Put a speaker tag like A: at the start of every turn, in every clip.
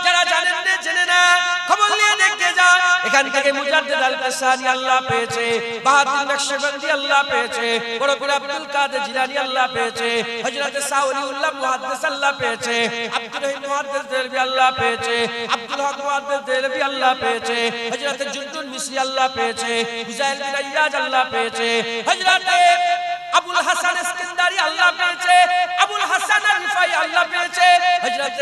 A: যারা জানেন না জেনে না খবর নিয়ে দেখতে যান, এখান থেকে মুজাদ্দিদ আল কাসানি আল্লাহ পেয়েছে, বাহাদুর নকশবন্দি আল্লাহ পেয়েছে, বড় পীর আব্দুল কাদের জিলানী আল্লাহ পেয়েছে, হযরত সাউলিউল্লাহ মুহাদ্দিস আল্লাহ পেয়েছে, আব্দুর রহিম মুহাদ্দিস দেলবি আল্লাহ পেয়েছে, আব্দুল হক মুহাদ্দিস দেলবি আল্লাহ পেয়েছে, হযরত জুদ্দুল মিসরি আল্লাহ পেয়েছে, হুজাইল বিন আইয়াজ আল্লাহ পেয়েছে, হযরত আবুল হাসান ইস্কান্দারি আল্লাহ পেয়েছে, আবুল হাসান আল রিফাই আল্লাহ পেয়েছে, হযরত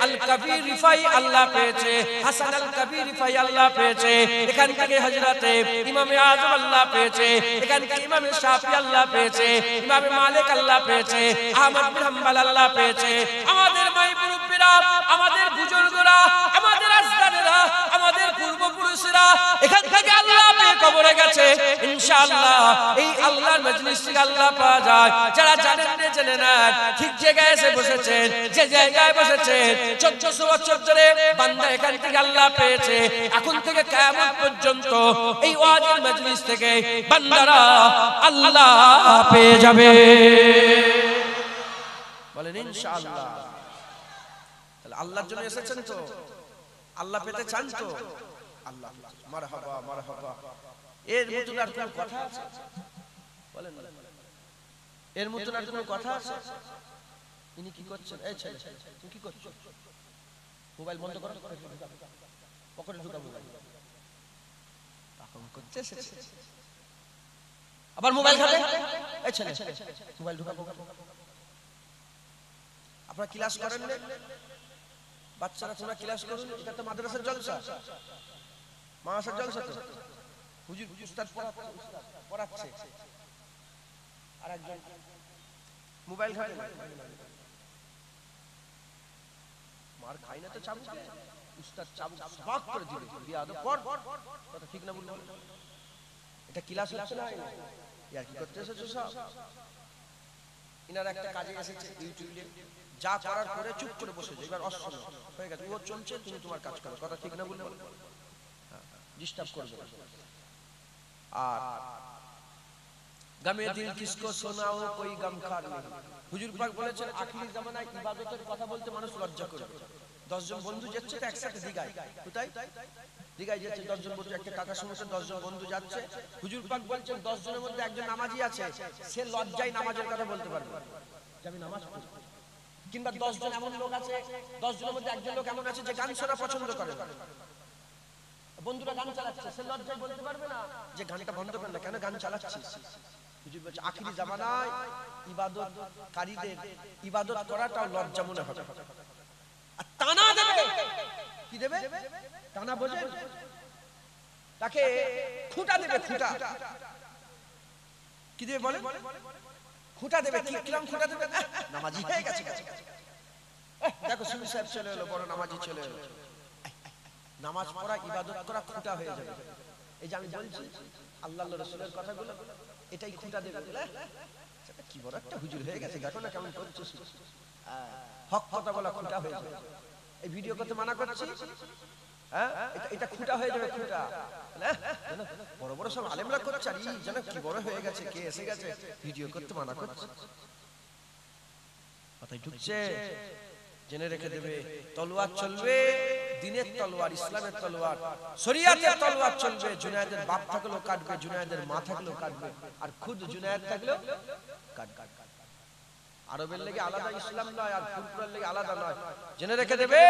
A: আল কবির রিফাই আল্লাহ পেয়েছে, হাসান আল কবির রিফাই আল্লাহ পেয়েছে, এখান থেকে হযরত ইমাম আযম আল্লাহ পেয়েছে, এখান থেকে ইমাম শাফি আল্লাহ পেয়েছে, ইমাম মালিক আল্লাহ পেয়েছে, আহমদ বিন হাম্বল আল্লাহ পেয়েছে। আমাদের মাই মুরব্বিরা, আমাদের বুজুর্গরা, আমাদের আজদারেরা, আমাদের পূর্বপুরুষরা এখান থেকে আল্লাহ পেয়ে কবরে গেছে। ইনশাআল্লাহ এই আল্লাহর মজলিস থেকে আল্লাহ পাওয়া যায়। যারা জানেন না জেনে না ঠিক জায়গায় এসে বসেছেন, যে জায়গায় বসেছেন 1400 বছর ধরে বান্দা এখান থেকে আল্লাহ পেয়েছে। এখন থেকে কিয়ামত পর্যন্ত এই ওয়াজের মজলিস থেকে বান্দারা আল্লাহ পেয়ে যাবে। বলেন ইনশাআল্লাহ। তাহলে আল্লাহর জন্য এসেছেন তো, আল্লাহ পেতে চান তো, আল্লাহ মারহাবা মারহাবা। এর মতন আর কোন কথা আছে? বলেন এর মতন আর কোন কথা আছে? ইনি কি করছেন? এই ছেলে তুমি কি করছো? মোবাইল বন্ধ করো, পকেটে ঢুকা মোবাইল। তখন করছে আবার মোবাইল ঘাটে। এই ছেলে মোবাইল ঢুকা পকেটে। আপনারা ক্লাস করেন না? বাচ্চারা তোমরা ক্লাস করুন। এটা তো মাদ্রাসার জলসা, মাদ্রাসার জলসা তো। হুজুর উস্তাদ পড়াচ্ছে আর একজন মোবাইল ঘাটে। মার খাই না তো চাবুক, উস্তাদ চাবুক সবাক করে দিবে। বিয়াদব পড়, কথা ঠিক না বলবো? এটা ক্লাস হচ্ছে না, ইয়ার কি করতে এসেছো সব? ইনার একটা কাজে এসেছে ইউটিউবে, যা করার করে চুপ করে বসে যায়। এবার অসল হয়ে গেছে, ও চলছে, তুমি তোমার কাজ করো, কথা ঠিক না বলবো? ডিস্টার্ব করবে না। আর গমে দিল কিসকো শোনাও কোই গমখার নেই। হুজুর পাক বলেছেন আখিরি জামানায় ইবাদতের কথা বলতে মানুষ লজ্জা করবে। 10 জন বন্ধু যাচ্ছে তো একসাথে দিঘায়, কোথায় দিঘায় যাচ্ছে 10 জন বন্ধু, একটা কাকার সঙ্গে 10 জন বন্ধু যাচ্ছে। হুজুর পাক বলছেন 10 জনের মধ্যে একজন নামাজি আছে, সে লজ্জায় নামাজের কথা বলতে পারবে না যে আমি নামাজ পড়ি। কিংবা 10 জন এমন লোক আছে, 10 জনের মধ্যে একজন লোক এমন আছে যে গান শোনা পছন্দ করে না। বন্ধুরা গান চালাচ্ছে, সে লজ্জায় বলতে পারবে না যে গানটা বন্ধ কর না, কেন গান চালাচ্ছিস? হুজুর বলছে আখিরি জামানায় ইবাদতকারীদের ইবাদত করাটাও লজ্জা মনে হবে। আর টানা দেবে, কি দেবে? টানা বোঝেন? তাকে খুঁটা দেবে, খুঁটা। কি দেবে বলেন? খুঁটা দেবে। কি কিরকম খুঁটা দেবে? নামাজি হয়ে গেছে, দেখো সুবি সাহেব চলে এলো, বড় নামাজি চলে এলো। নামাজ পড়া ইবাদত করা খুঁটা হয়ে যাবে। এই যে আমি বলছি আল্লাহ রাসূলের কথাগুলো, এটাই খুঁটা দেবে। কি বড় একটা হুজুর হয়ে গেছে, দেখো না কেমন করছে। হক কথা বলা খুঁটা হয়ে যাবে। এই ভিডিও করতে মানা করছি, হ্যাঁ এটা খুঁটা হয়ে যাবে, খুঁটা। বড় বড় সব আলেমরা করছে, আর এই যেন কি বড় হয়ে গেছে, কে এসে গেছে, ভিডিও করতে মানা করছে। কথাই ঢুকছে, জেনে রেখে দেবে। তলোয়ার চলবে, দিনের তলোয়ার, ইসলামের তলোয়ার, শরীয়তের তলোয়ার চলবে। জুনায়েদের বাপ থাকলেও কাটবে, জুনায়েদের মা থাকলেও কাটবে, আর খুদ জুনায়েদ থাকলেও কাটবে। আরবের লেগে আলাদা ইসলাম নয়, আর ফুলপুরের লেগে আলাদা নয়। জেনে রেখে দেবে,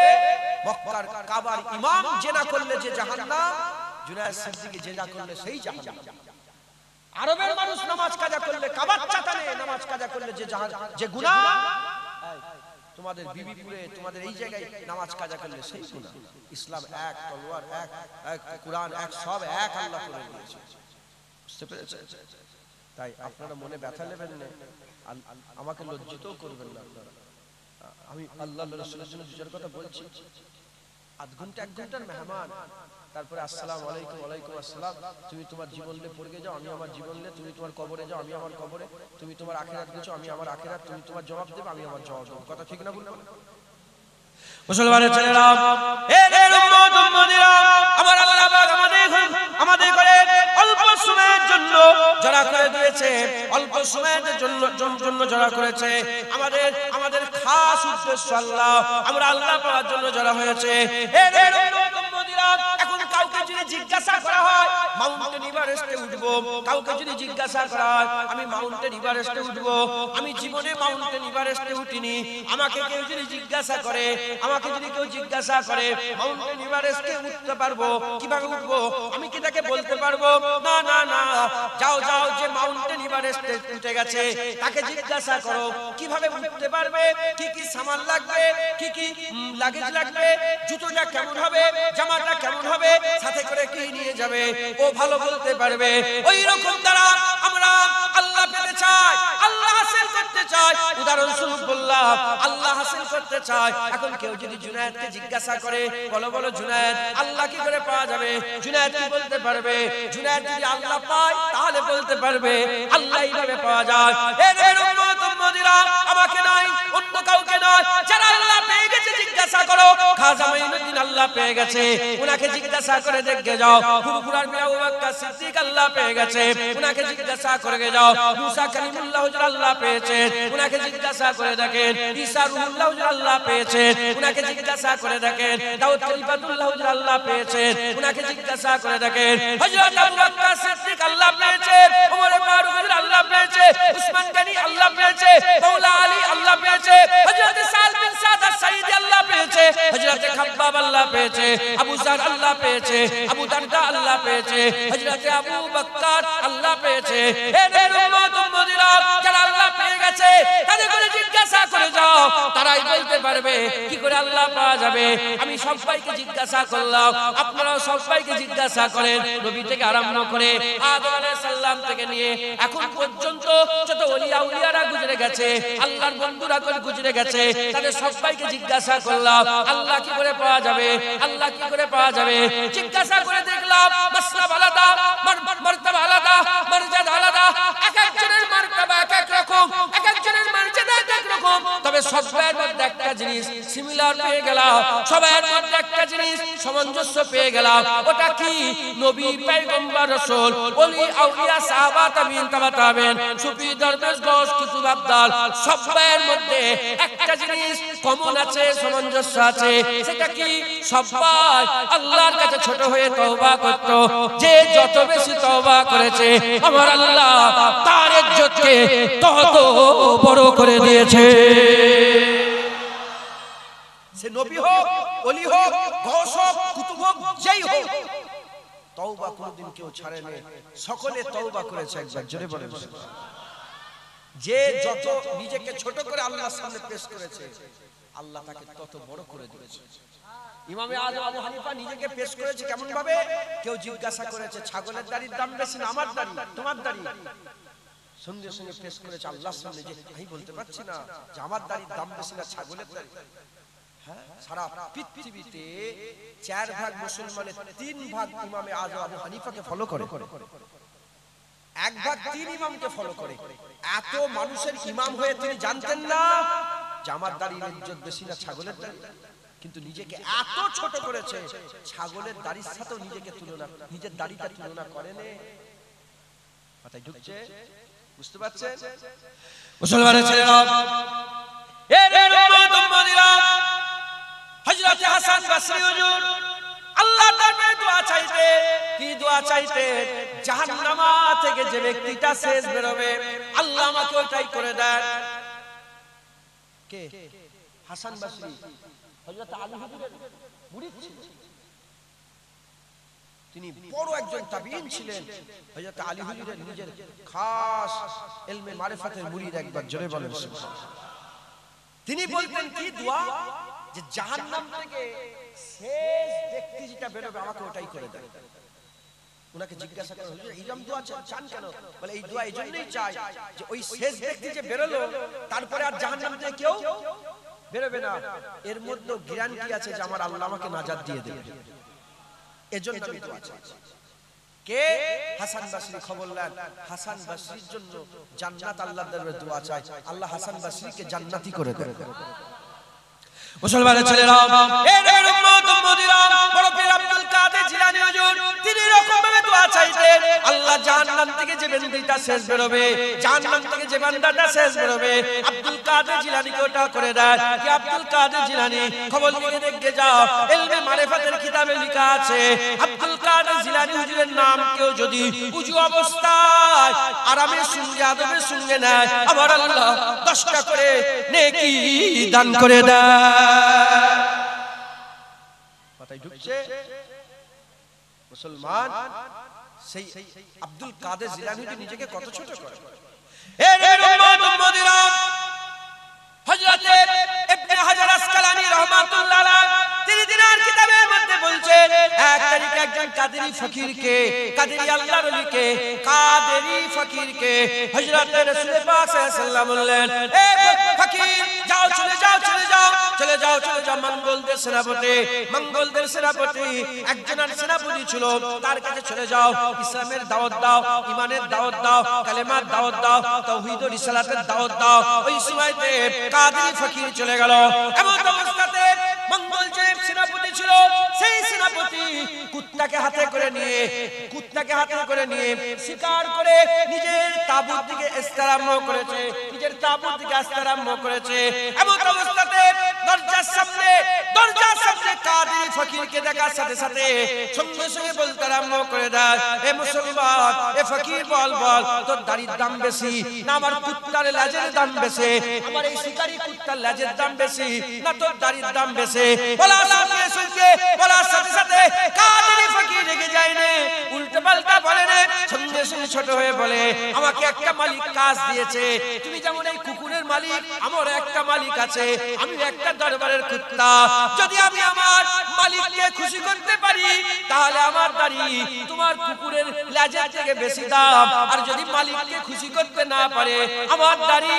A: মক্কার কাবার ইমাম জেনা করলে যে জাহান্নাম, জুনায়েদ সিদ্দিকী জেনা করলে সেই জাহান্নাম। আরবের মানুষ নামাজ কাজা করলে, কাবার চাতানে নামাজ কাজা করলে যে গুনাহ, তোমাদের বিবিপুরে, তোমাদের এই জায়গায় নামাজ কাজা করলে সেই গুনাহ। ইসলাম এক, তলোয়ার এক, কুরআন এক, সব এক আল্লাহ করে দিয়েছে। বুঝতে পেরেছেন? তাই আপনারা মনে ব্যথা নেবেন না, আমাকে লজ্জিত করবেন না আপনারা। আমি আল্লাহর রাসূলের জন্য দুজার কথা বলছি। আধ ঘন্টা 1 ঘন্টার মেহমান, তারপরে আসসালামু আলাইকুম, ওয়ালাইকুম আসসালাম। তুমি তোমার জীবন নিয়ে পড়ে যাও, আমি আমার জীবন নিয়ে। তুমি তোমার কবরে যাও, আমি আমার কবরে। তুমি তোমার আখিরাত গেছো, আমি আমার আখিরাত। তুমি তোমার জবাব দেবে, আমি আমার জবাব দেব। কথা ঠিক না বললাম? মুসলমানের ছেলেরা, এর উম্মত উম্মতিরা, আমার আল্লাহ পাক আমাদের করে অল্প সময়ের জন্য যারা করে দিয়েছে, অল্প সময়ের জন্য যারা করেছে, আমাদের খাস উদ্দেশ্য আল্লাহ, আমরা আল্লাহ পাওয়ার জন্য যারা হয়েছে। এখন কাউকে যদি জিজ্ঞাসা করা হয় মাউন্টেন এভারেস্টে উঠবো, কাউকে যদি জিজ্ঞাসা করা হয় আমি মাউন্টেন এভারেস্টে উঠবো, আমি জীবনে মাউন্টেন এভারেস্টে উঠিনি, আমাকে কেউ যদি জিজ্ঞাসা করে, আমাকে যদি কেউ জিজ্ঞাসা করে মাউন্টেন এভারেস্টে উঠতে পারবো, কিভাবে উঠবো, আমি কি তাকে বলতে পারবো? না না না, যাও যাও, যে মাউন্টেন এভারেস্টে উঠে গেছে তাকে জিজ্ঞাসা করো কিভাবে উঠতে পারবে, কি কি সামান লাগবে, কি কি লাগেজ লাগবে, জুতোটা কেমন হবে, জামাটা কেমন হবে, সাথে করে কি নিয়ে যাবে, ও ভালো বলতে পারবে। ওই রকম দ্বারা আমরা আল্লাহ পেতে চাই, আল্লাহ হাসিল করতে চাই। উদাহরণস্বরূপ বললাম আল্লাহ হাসিল করতে চাই। এখন কেউ যদি জুনায়েদকে জিজ্ঞাসা করে, বলো বলো জুনায়েদ আল্লাহ কি করে পাওয়া যাবে, জুনায়েদ কি বলতে পারবে? জুনায়েদ যদি আল্লাহ পায় তাহলে বলতে পারবে আল্লাহ এইভাবে পাওয়া যায়। এর উম্মত উম্মতিরা আমাকে নয়, অন্য কাউকে নয়, যারা আল্লাহ পেয়ে গেছে জিজ্ঞাসা করো। খাজা মাইনুদ্দিন আল্লাহ পেয়ে গেছে, উনাকে জিজ্ঞাসা করে দেখে যাও। ফুরফুরার মিয়া আবু বকর সিদ্দিক আল্লাহ পেয়ে গেছে, উনাকে জিজ্ঞাসা করে যাও। মুসা কালিমুল্লাহ হুজুর আল্লাহ পেয়েছে, উনাকে জিজ্ঞাসা করে দেখেন। ঈসা রুহুল্লাহ হুজুর আল্লাহ পেয়েছে, উনাকে জিজ্ঞাসা করে দেখেন। দাউদ খলিফাতুল্লাহ হুজুর আল্লাহ পেয়েছে, উনাকে জিজ্ঞাসা করে দেখেন। হযরত আবু বকর সিদ্দিক আল্লাহ পেয়েছে, ওমর ফারুক হুজুর আল্লাহ পেয়েছে, উসমান গনি আল্লাহ পেয়েছে, মাওলা আলী আল্লাহ পেয়েছে, হযরত সাদ বিন সাদ আস-সাঈদী আল্লাহ পেয়েছে, হযরত খাব্বাব আল্লাহ পেয়েছে, আবু যার আল্লাহ পেয়েছে, আবু দারদা আল্লাহ পেয়েছে, হযরত আবু বকর আল্লাহ পেয়েছে। এর উম্মত উম্মতিরা যারা আল্লাহ পেয়ে গেছে তাদের করে জিজ্ঞাসা করে যাও, তারাই বলতে পারবে কি করে আল্লাহ পাওয়া যাবে। আমি সবাইকে জিজ্ঞাসা করলাম, আপনারাও সবাইকে জিজ্ঞাসা করেন। নবী থেকে আরম্ভ করে আদম আলাইহিস সালাম থেকে নিয়ে এখন পর্যন্ত যত ওলিয়া উলিয়ারা গুজরে গেছে, আল্লাহর বন্ধুরা করে গুজরে গেছে, তাদের সবাইকে জিজ্ঞাসা করলাম আল্লাহ কি করে পাওয়া যাবে, আল্লাহ কি করে পাওয়া যাবে। জিজ্ঞাসা করে দেখলাম মাসলাব আলাদা, মারতাবা আলাদা, মর্যাদা আলাদা, এক একজনের মারতাবা এক এক রকম, এক একজনের মর্যাদা এক এক রকম। তবে সবার মধ্যে একটা জিনিস সিমিলার পেয়ে গেলাম, সবার মধ্যে একটা জিনিস সামঞ্জস্য পেয়ে গেলাম। ওটা কি? নবী, পয়গম্বর, রাসূল, ওলি, আউলিয়া, সাহাবা, তাবিঈন, তাবা তাবিঈন, সুফি, দরবেশ, গওস, কুতুব, আবদাল, সবার মধ্যে একটা জিনিস কমন আছে, সামঞ্জস্য আছে। সেটা কি? সবাই আল্লাহর কাছে ছোট হয়ে তওবা করত। যে যত বেশি তওবা করেছে আমার আল্লাহ তার ইজ্জতকে তত বড় করে দিয়েছে। সে নবী হোক, ওলি হোক, গওস হোক, কুতুব হোক, যেই হোক, তওবা কোনদিন কেউ ছাড়েনি। সকলে তওবা করেছে একবার, জোরে বলেন। যে যত নিজেকে ছোট করে আল্লাহর সামনে পেশ করেছে আল্লাহ তাকে তত বড় করে দিয়েছে। ইমামে আযম আবু হানিফা নিজেকে পেশ করেছে কেমন ভাবে? কেউ জিজ্ঞাসা করেছে ছাগলের দাড়ির দাম বেশি না আমার দাড়ি, তোমার দাড়ি? সঙ্গে সঙ্গে পেশ করেছে আল্লাহর সামনে যে আমি বলতে পারছি না যে আমার দাড়ির দাম বেশি না ছাগলের দাড়ি। হ্যাঁ, সারা পৃথিবীতে 4 ভাগ মুসলমানের 3 ভাগ ইমামে আযম আবু হানিফাকে ফলো করে, 1 ভাগ 3 ইমামকে ফলো করে। এত মানুষের ইমাম হয়ে তিনি জানতেন না যে আমার দাড়ির ইজ্জত বেশি না ছাগলের দাড়ি? কিন্তু নিজেকে এত ছোট করেছে, ছাগলের দাড়ির সাথেও নিজেকে তুলনা, নিজের দাড়িটা তুলনা করেন। মাথায় ঢুকছে? বুঝতে পারছেন মুসলমানের ছেলেরা? এর উম্মত উম্মতিরা হযরত হাসান বসরি হুজুর আল্লাহর দরবারে দোয়া চাইতে, কি দোয়া চাইতে? জাহান্নামা থেকে যে ব্যক্তিটা শেষ বেরোবে আল্লাহ আমাকে ওইটাই করে দেন। কে? হাসান বসরি হযরত আলী হুজুরের মুরিদ ছিলেন। তিনি বড় একজন তাবিঈন ছিলেন। হযরত আলী হুজুরের নিজের খাস ইলমে মারিফাতের মুরিদ। একবার জোরে বলেন সুবহানাল্লাহ। তিনি বলতেন কি দোয়া? যে জাহান্নাম থেকে শেষ ব্যক্তি যেটা বেরোবে আমাকে ওটাই করে দেন। উনাকে জিজ্ঞাসা করা হলো এই দোয়া চান কেন? বলে এই দোয়া এই জন্যই চাই যে ওই শেষ ব্যক্তি যে বেরোলো তারপরে আর জাহান্নাম থেকে কেউ বেরোবে না, এর মধ্যে গ্যারান্টি আছে যে আমার আল্লাহ আমাকে নাজাত দিয়ে দেবে। এজন্য আমি দোয়া চাই। কে? হাসান বসরি। খবর নেন, হাসান বসরির জন্য জান্নাত আল্লাহর দরবারে দোয়া চাই, আল্লাহ হাসান বসরিকে জান্নাতি করে দেবে। মুসলমানের ছেলেরা, এর উম্মত উম্মতিরা, বড় পীর আব্দুল কাদের জিলানী হুজুর তিনি এরকম ভাবে দোয়া চাইতেন, আল্লাহ জাহান্নাম থেকে যে বান্দাটা শেষ বেরোবে, জাহান্নাম থেকে যে বান্দাটা শেষ বেরোবে, আব্দুল কাদের জিলানীকে ওটা করে দেয় কি আব্দুল কাদের জিলানী খবর নিয়ে দেখে যাও ইলমে মারিফাতের কিতাবে লেখা আছে আব্দুল কাদের জিলানী হুজুরের নাম কেউ যদি উজু অবস্থায় আরামের সঙ্গে আদবের সঙ্গে নেয় আমার আল্লাহ 10টা করে নেকি দান করে দেয়। কথাই ঢুকছে মুসলমান সেই আব্দুল কাদের জিলানী নিজেকে কত ছোট করে এর উম্মত উম্মতিরা হযরত ইবনে হাজার আসকালানী রাহমাতুল্লাহ আলাইহি তিনি দিনার কিতাবের মধ্যে বলছেন এক তারিখে একজন কাদেরী ফকিরকে কাদেরী আল্লাহর ওলিকে কাদেরী ফকিরকে হযরত রাসূল পাক সাল্লাল্লাহু আলাইহি ওয়াসাল্লাম বললেন এ ফকির যাও চলে যাও চলে যাও চলে যাও চলে যাও মঙ্গলদের সেনাপতি একজনের সেনাপতি ছিল তার কাছে চলে যাও ইসলামের দাওয়াত দাও ঈমানের দাওয়াত দাও কালেমার দাওয়াত দাও তাওহীদ ও রিসালাতের দাওয়াত দাও। ওই সময়তে কাদেরী ফকির চলে গেল এমন অবস্থাতে মঙ্গল যে সেনাপতি ছিল সেই সেনাপতি কুত্তাকে হাতে করে নিয়ে শিকার করে নিজের তাঁবুর দিকে আসতে আরম্ভ করেছে এমন অবস্থাতে দরজার সামনে কাদেরী ফকিরকে দেখার সাথে সাথে সঙ্গে সঙ্গে বলতে আরম্ভ করে দেয় এ মুসলমান এ ফকির বল তোর দাড়ির দাম বেশি না আমার কুত্তার লেজের দাম বেশি আমার এই শিকারী কুত্তার লেজের দাম বেশি না তোর দাড়ির দাম বেশি বলার সাথে সাথে কাদেরী ফকির রেগে যায় না উল্টো পাল্টা বলে না সঙ্গে সঙ্গে ছোট হয়ে বলে আমাকে একটা মালিক কাজ দিয়েছে তুমি যেমন এই কুকুরের মালিক আমার একটা মালিক আছে আমি একটা দরবারের কুত্তা যদি আমি আমার মালিককে খুশি করতে পারি তাহলে আমার দাড়ি তোমার কুকুরের লেজের থেকে বেশি দাম আর যদি মালিককে খুশি করতে না পারে আমার দাড়ি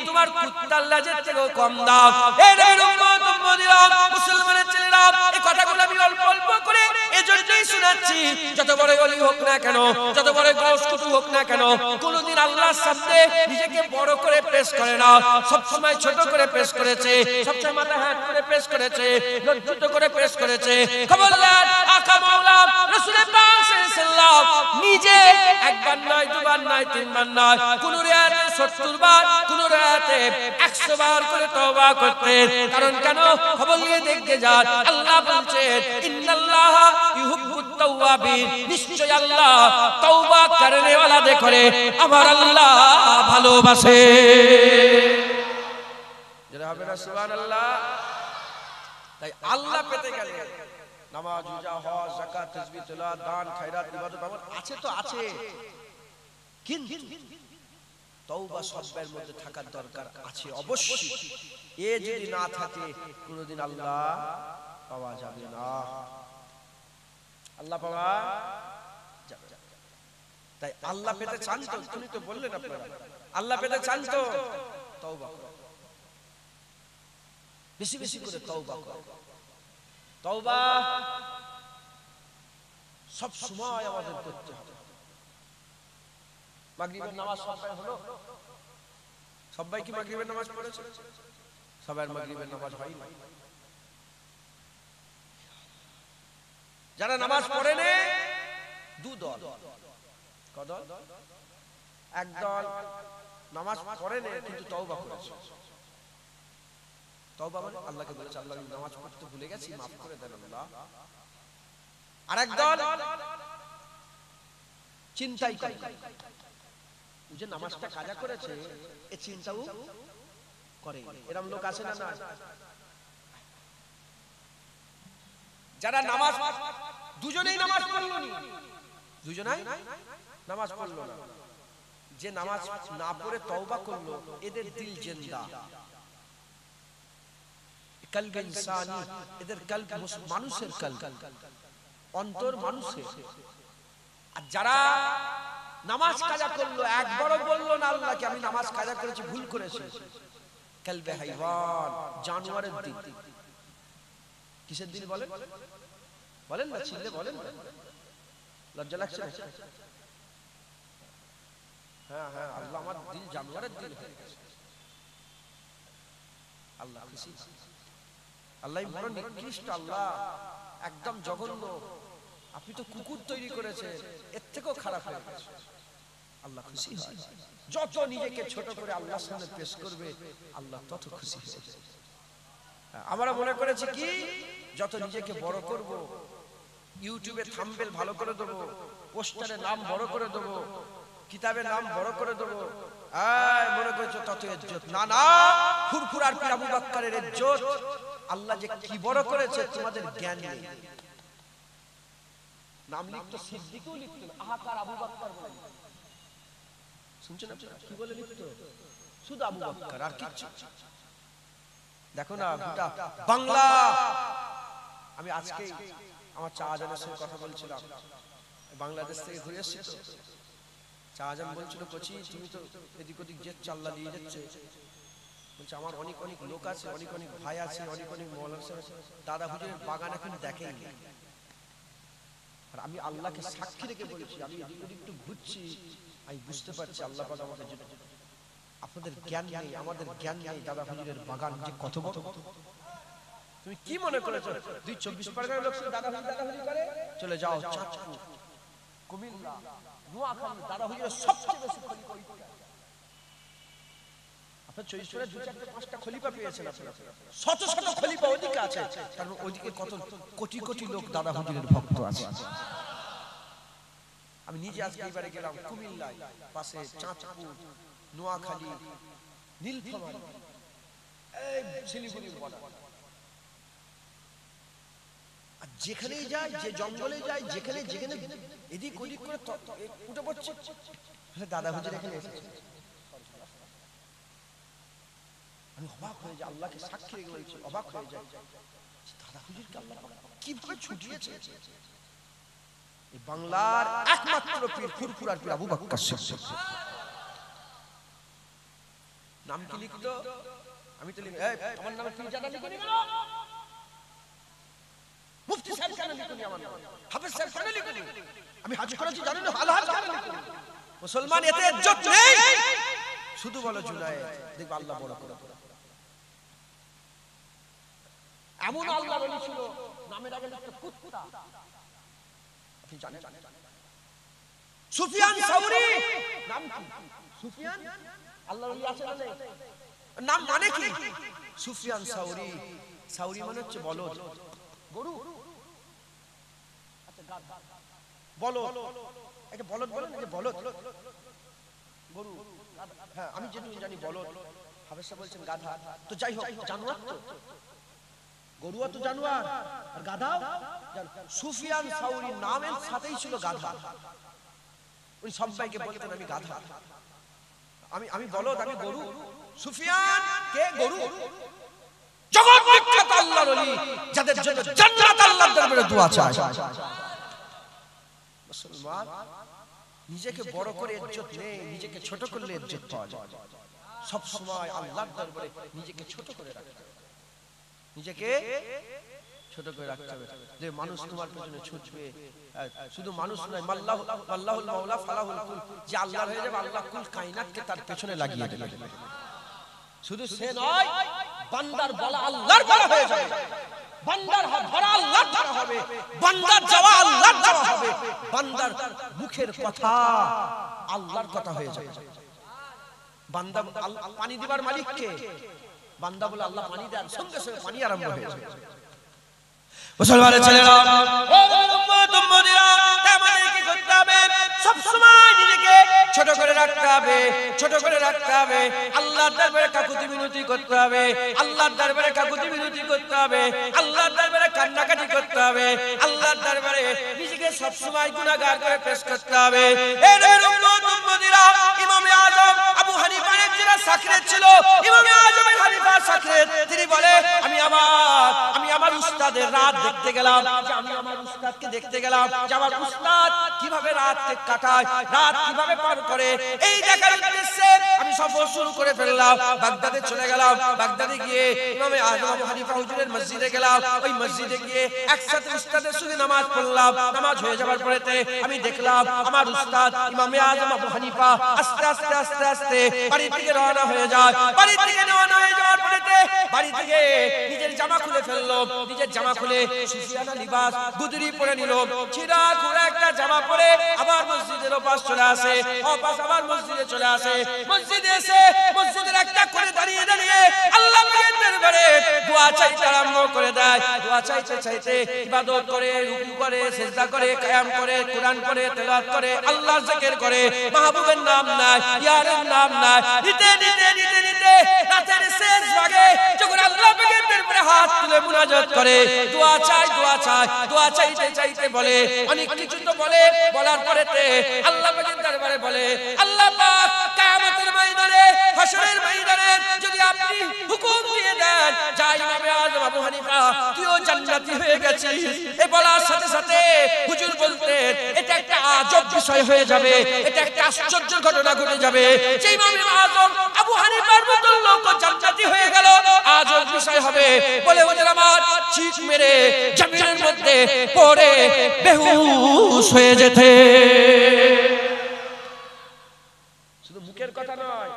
A: তোমার কুত্তার লেজের থেকে কম দাম। এর উম্মত উম্মতিরা মুসলমানের ছেলেরা এই কথাগুলো আমি অল্প অল্প করে এজন্যই শোনাচ্ছি যত বড় ওলি হোক না কেন যত বড় গাউস কুতুব হোক না কেন কোনদিন আল্লাহর সামনে নিজেকে বড় করে পেশ করে না সব সময় ছোট করে পেশ করেছে সব সময় মাথা হাত করে পেশ করেছে লজ্জিত করে পেশ করেছে। খবরদার আকা মাওলা রাসূল পাক সাল্লাল্লাহু নিজে একবার নয় দুবার নয় তিনবার নয় কোন রাতে 70 বার কোন রাতে 100 বার করে তওবা করতেন কারণ কেন খবর নিয়ে দেখতে যান আল্লাহ বলছেন ইন্নাল্লাহা ইউহিব্বুত তাওয়াবিন নিশ্চয় আল্লাহ তওবা করনে ওয়ালাদের করে আমার আল্লাহ ভালোবাসে যারা হবে না সুবহানাল্লাহ। তাই আল্লাহ পেতে গেলে নামাজ রোজা হজ যাকাত তাসবিহ তিলাওয়াত দান খায়রাত ইবাদত আমল আছে তো আছে কিন্তু তওবা সবের মধ্যে থাকার দরকার আছে অবশ্যই। এ যদি না থাকে কোনদিন আল্লাহ পাওয়া যাবে না আল্লাহ পাওয়া যাবে। তাই আল্লাহ পেতে চান তো তুমি তো বললেন আপনারা আল্লাহ পেতে চান তো তওবা করো বেশি বেশি করে তওবা করো। তওবা সব সময় আমাদের করতে হবে। মাগরিবের নামাজ সবাই হলো সবাই কি মাগরিবের নামাজ পড়েছে সবার মাগরিবের নামাজ হয়নি যারা নামাজ পড়ে না দুদল কদল একদল নামাজ পড়ে না কিন্তু তওবা করেছে তওবা মানে আল্লাহকে বলেছে আল্লাহ আমি নামাজ পড়তে ভুলে গেছি maaf করে দেন আল্লাহ। আরেক দল চিন্তাই করে যে নামাজটা কাজা করেছে এই চিন্তাও করে এরকম লোক আছে না না যারা নামাজ দুজনেই নামাজ পড়লো না দুজনেই নামাজ পড়লো না যে নামাজ না পড়ে তওবা করলো এদের দিল জিন্দা কলব ইনসানি এদের কলব মানুষের কলব অন্তর মানুষের। আর যারা নামাজ কাজা করলো একবারও বললো না আল্লাহকে আমি নামাজ কাজা করেছি ভুল করেছি কলবে হাইওয়ান জানোয়ারের দিল। কিসের দিল বলেন বলেন না ছিললে বলেন লজ্জা লাগছে না? হ্যাঁ হ্যাঁ আল্লাহ আমার দিল জানোয়ারের দিল হয়ে গেছে আল্লাহ খুশি আল্লাহ বড় নিকৃষ্ট আল্লাহ একদম জঘন্য আপনি তো কুকুর তৈরি করেছেন এর থেকেও খারাপ হয়ে গেছে আল্লাহ খুশি হয়। যত নিজেকে ছোট করে আল্লাহর সামনে পেশ করবে আল্লাহ তত খুশি হবে। আমরা মনে করেছি কি যত নিজেকে বড় করব, ইউটিউবে থাম্বনেল ভালো করে দেব, পোস্টারে নাম বড় করে দেব, কিতাবে নাম বড় করে দেব, মনে করেছো তত ইজ্জত। না না, ফুরফুরার পীর আবু বকরের ইজ্জত আল্লাহ যে কি বড় করেছে তোমাদের জ্ঞান নেই। নাম লিখতো, সিদ্দিকও লিখতো, আহাকার আবু বকর বলে, শুনছেন আপনারা কি বলে লিখতো? শুধু আবু বকর আর কিছু। দেখো না গোটা বাংলা, আমি আজকে আমার শাহজাহানের সঙ্গে কথা বলছিলাম, বাংলাদেশ থেকে ঘুরে এসেছি তো, শাহজাহান বলছিল কোচি তুমি তো এদিক ওদিক যে চাল্লা নিয়ে যাচ্ছে, বলছে আমার অনেক অনেক লোক আছে, অনেক অনেক ভাই আছে, অনেক অনেক মৌলানা আছে, দাদা হুজুরের বাগান এখন দেখেনি। আর আমি আল্লাহকে সাক্ষী রেখে বলছি, আমি এদিক ওদিক একটু ঘুরছি, আমি বুঝতে পারছি আল্লাহ পাক আমাদের জন্য, আপনাদের জ্ঞান নেই, আমাদের জ্ঞান নেই, দাদা হুজুরের বাগান যে কত বড়। তুমি কি মনে করেছো ২৪ পরগনার লোক দাদা হুজুর করে? চলে যাও চাঁদপুর, কুমিল্লা, নোয়াখালী, দাদা হুজুরের সবচেয়ে বেশি খলিফা ওইখানে। আপনার ২৪ ২ ৪ ৫টা খলিফা পেয়েছেন, আপনারা শত শত খলিফা ওদিকে আছে, কারণ ওইদিকে কত কোটি কোটি লোক দাদা হুজুরের ভক্ত আছে। আমি নিজে আজকে এবারে গেলাম কুমিল্লায়, পাশে চাঁদপুর, নোয়াখালী, নীলফামারী, এই শিলিগুড়ির বর্ডার। আর যেখানেই যায়, যে জঙ্গলে যায়, যেখানে যেখানে এদিক ওদিক করে উঠে পড়ছে, দাদা হুজুর এখানে এসেছে। আমি অবাক হয়ে যাই, আল্লাহকে সাক্ষী রেখে বলছি, অবাক হয়ে যায়, দাদা হুজুরকে আল্লাহ কিভাবে ছুটিয়েছে। এই বাংলার একমাত্র পীর ফুরফুরার পীর আবু বকর সিদ্দিক। নাম কি লিখতো? আমি তো লিখি, আমার নামে পীর জাদা লিখে নিল, মুফতি সাহেব কেন লিখুনি আমার নাম, হাফেজ সাহেব কেন লিখুনি, আমি হাজ করেছি জানেন না, হাল হাল কেন লিখুনি। মুসলমান এতে ইজ্জত নেই, শুধু বলো জুনায়েদ, দেখবে আল্লাহ বড় করে। এমন আল্লাহর ওলি ছিল, নামের আগে লিখতো কুত্তা, আপনি জানেন? সুফিয়ান সাউরি নাম কি? সুফিয়ান আল্লাহর ওলি আছে না নেই? নাম মানে কি? সুফিয়ান সাউরি। সাউরি মানে হচ্ছে বলদ, গরু। আচ্ছা বলদ, এটা বলদ বলেন, যে বলদ গরু, হ্যাঁ আমি যেটুকু জানি বলদ। হাফেজ সাহেব বলছেন গাধা, তো যাই হোক জানোয়ার তো, গরুয়া তো জানোয়ার, আর গাধাও। সুফিয়ান সাউরি নামের সাথেই ছিল গাধা। উনি সবাইকে বলতেন আমি গাধা, আমি বলদ, আমি গরু। সুফিয়ান কে? গরু। জগৎ বিখ্যাত আল্লাহর ওলি, যাদের জন্য জান্নাত আল্লাহর দরবারে দোয়া চায়। মুসলমান নিজেকে বড় করে ইজ্জত নেই, নিজেকে ছোট করলে ইজ্জত পাওয়া যায়। সব সময় আল্লাহর দরবারে নিজেকে ছোট করে রাখতে হবে, নিজেকে ছোট করে রাখতে হবে, যে মানুষ তোমার পেছনে ছুটবে। শুধু মানুষ নয়, আল্লাহুল মাওলা ফালাহুল কুল, যে আল্লাহ হয়ে যাবে, আল্লাহ কুল কায়নাতকে তার পেছনে লাগিয়ে দেবে। শুধু সে নয়, বান্দার বলা আল্লাহর বলা হয়ে যাবে, বান্দার ধরা আল্লাহর ধরা হবে, বান্দার যাওয়া আল্লাহর যাওয়া হবে, বান্দার মুখের কথা আল্লাহর কথা হয়ে যাবে। বান্দা পানি দিবার মালিক কে? বান্দা বলে আল্লাহ পানি দেন, সঙ্গে সঙ্গে পানি আরম্ভ হয়ে যাবে। মুসলমানের ছেলেরা, আমাদের কি করতে হবে? সব সময় নিজেকে ছোট করে রাখতে হবে, ছোট করে রাখতে হবে। আল্লাহর দরবারে কাকুতি মিনতি করতে হবে, আল্লাহর দরবারে কাকুতি মিনতি করতে হবে, আল্লাহর দরবারে কান্নাকাটি করতে হবে, আল্লাহর দরবারে নিজেকে সব সময় গুনাহগার করে পেশ করতে হবে। এই উম্মতিরা, ইমামে আযম আবু হানিফার যারা সাকরেত ছিল, ইমামে আযমের হানিফা সাকরেত, তিনি বলে আমি আমার উস্তাদের রাত দেখতে গেলাম, যে আমি আমার উস্তাদকে দেখতে গেলাম, যে আমার উস্তাদ কিভাবে রাতকে কাটায়, রাত কিভাবে পার করে। এই দেখার উদ্দেশ্যে আমি সফর শুরু করে ফেললাম, বাগদাদে চলে গেলাম। বাগদাদে গিয়ে ইমামে আযম আবু হানিফা হুজুরের মসজিদে গেলাম। ওই মসজিদে গিয়ে একসাথে উস্তাদের সঙ্গে নামাজ পড়লাম। নামাজ হয়ে যাওয়ার পরেতে আমি দেখলাম আমার উস্তাদ ইমামে আযম আবু হানিফা আস্তে আস্তে আস্তে আস্তে বাড়ি থেকে রওনা হয়ে যায়। বাড়ি থেকে রওনা হয়ে যাওয়ার পরেতে বাড়ি থেকে নিজের জামা খুলে ফেললো, নিজের জামা খুলে সুফিয়ানা লিবাস গুদরি পরে নিল, ছিঁড়া খুঁড়া একটা জামা পরে আবার মসজিদের ওপাশ চলে আসে, ওপাশ আবার মসজিদে চলে আসে, মসজিদে এসে মসজিদের একটা করে দাঁড়িয়ে দাঁড়িয়ে আল্লাহ পাকের দরবারে দোয়া চাইতে আরম্ভ করে দেয়। দোয়া চাইতে চাইতে ইবাদত করে, রুকু করে, সিজদা করে, কিয়াম করে, কোরআন পড়ে, তেলাওয়াত করে, আল্লাহর জিকির করে, মাহবুবের নাম নাই, ইয়ারের নাম নাই, নিতে নিতে নিতে নিতে রাতের শেষ ভাগে যখন আল্লাহ পাকের দরবারে হাত তুলে মুনাজাত করে, দোয়া চাই দোয়া চাই, দোয়া চাইতে চাইতে বলে অনেক কিছু তো বলে, বলার পরেতে আল্লাহ পাকের দরবারে বলে, আল্লাহ পাক কিয়ামতের ময়দানে, হাশরের ময়দানে যদি আপনি হুকুম দিয়ে দেন, যা ইমামে আযম আবু হানিফা তুইও জান্নাতি হয়ে গেছিস, এই বলার সাথে সাথে হুজুর বলতেন এটা একটা আজব বিষয় হয়ে যাবে, এটা একটা আশ্চর্যের ঘটনা ঘটে যাবে যে ইমামে আযম আবু হানিফার মতো লোক জান্নাতি হয়ে গেল, আজব বিষয় হবে বলে ওদের আমার চিৎ মেরে জমিনের মধ্যে পড়ে বেহুশ হয়ে যেতে। শুধু মুখের কথা নয়,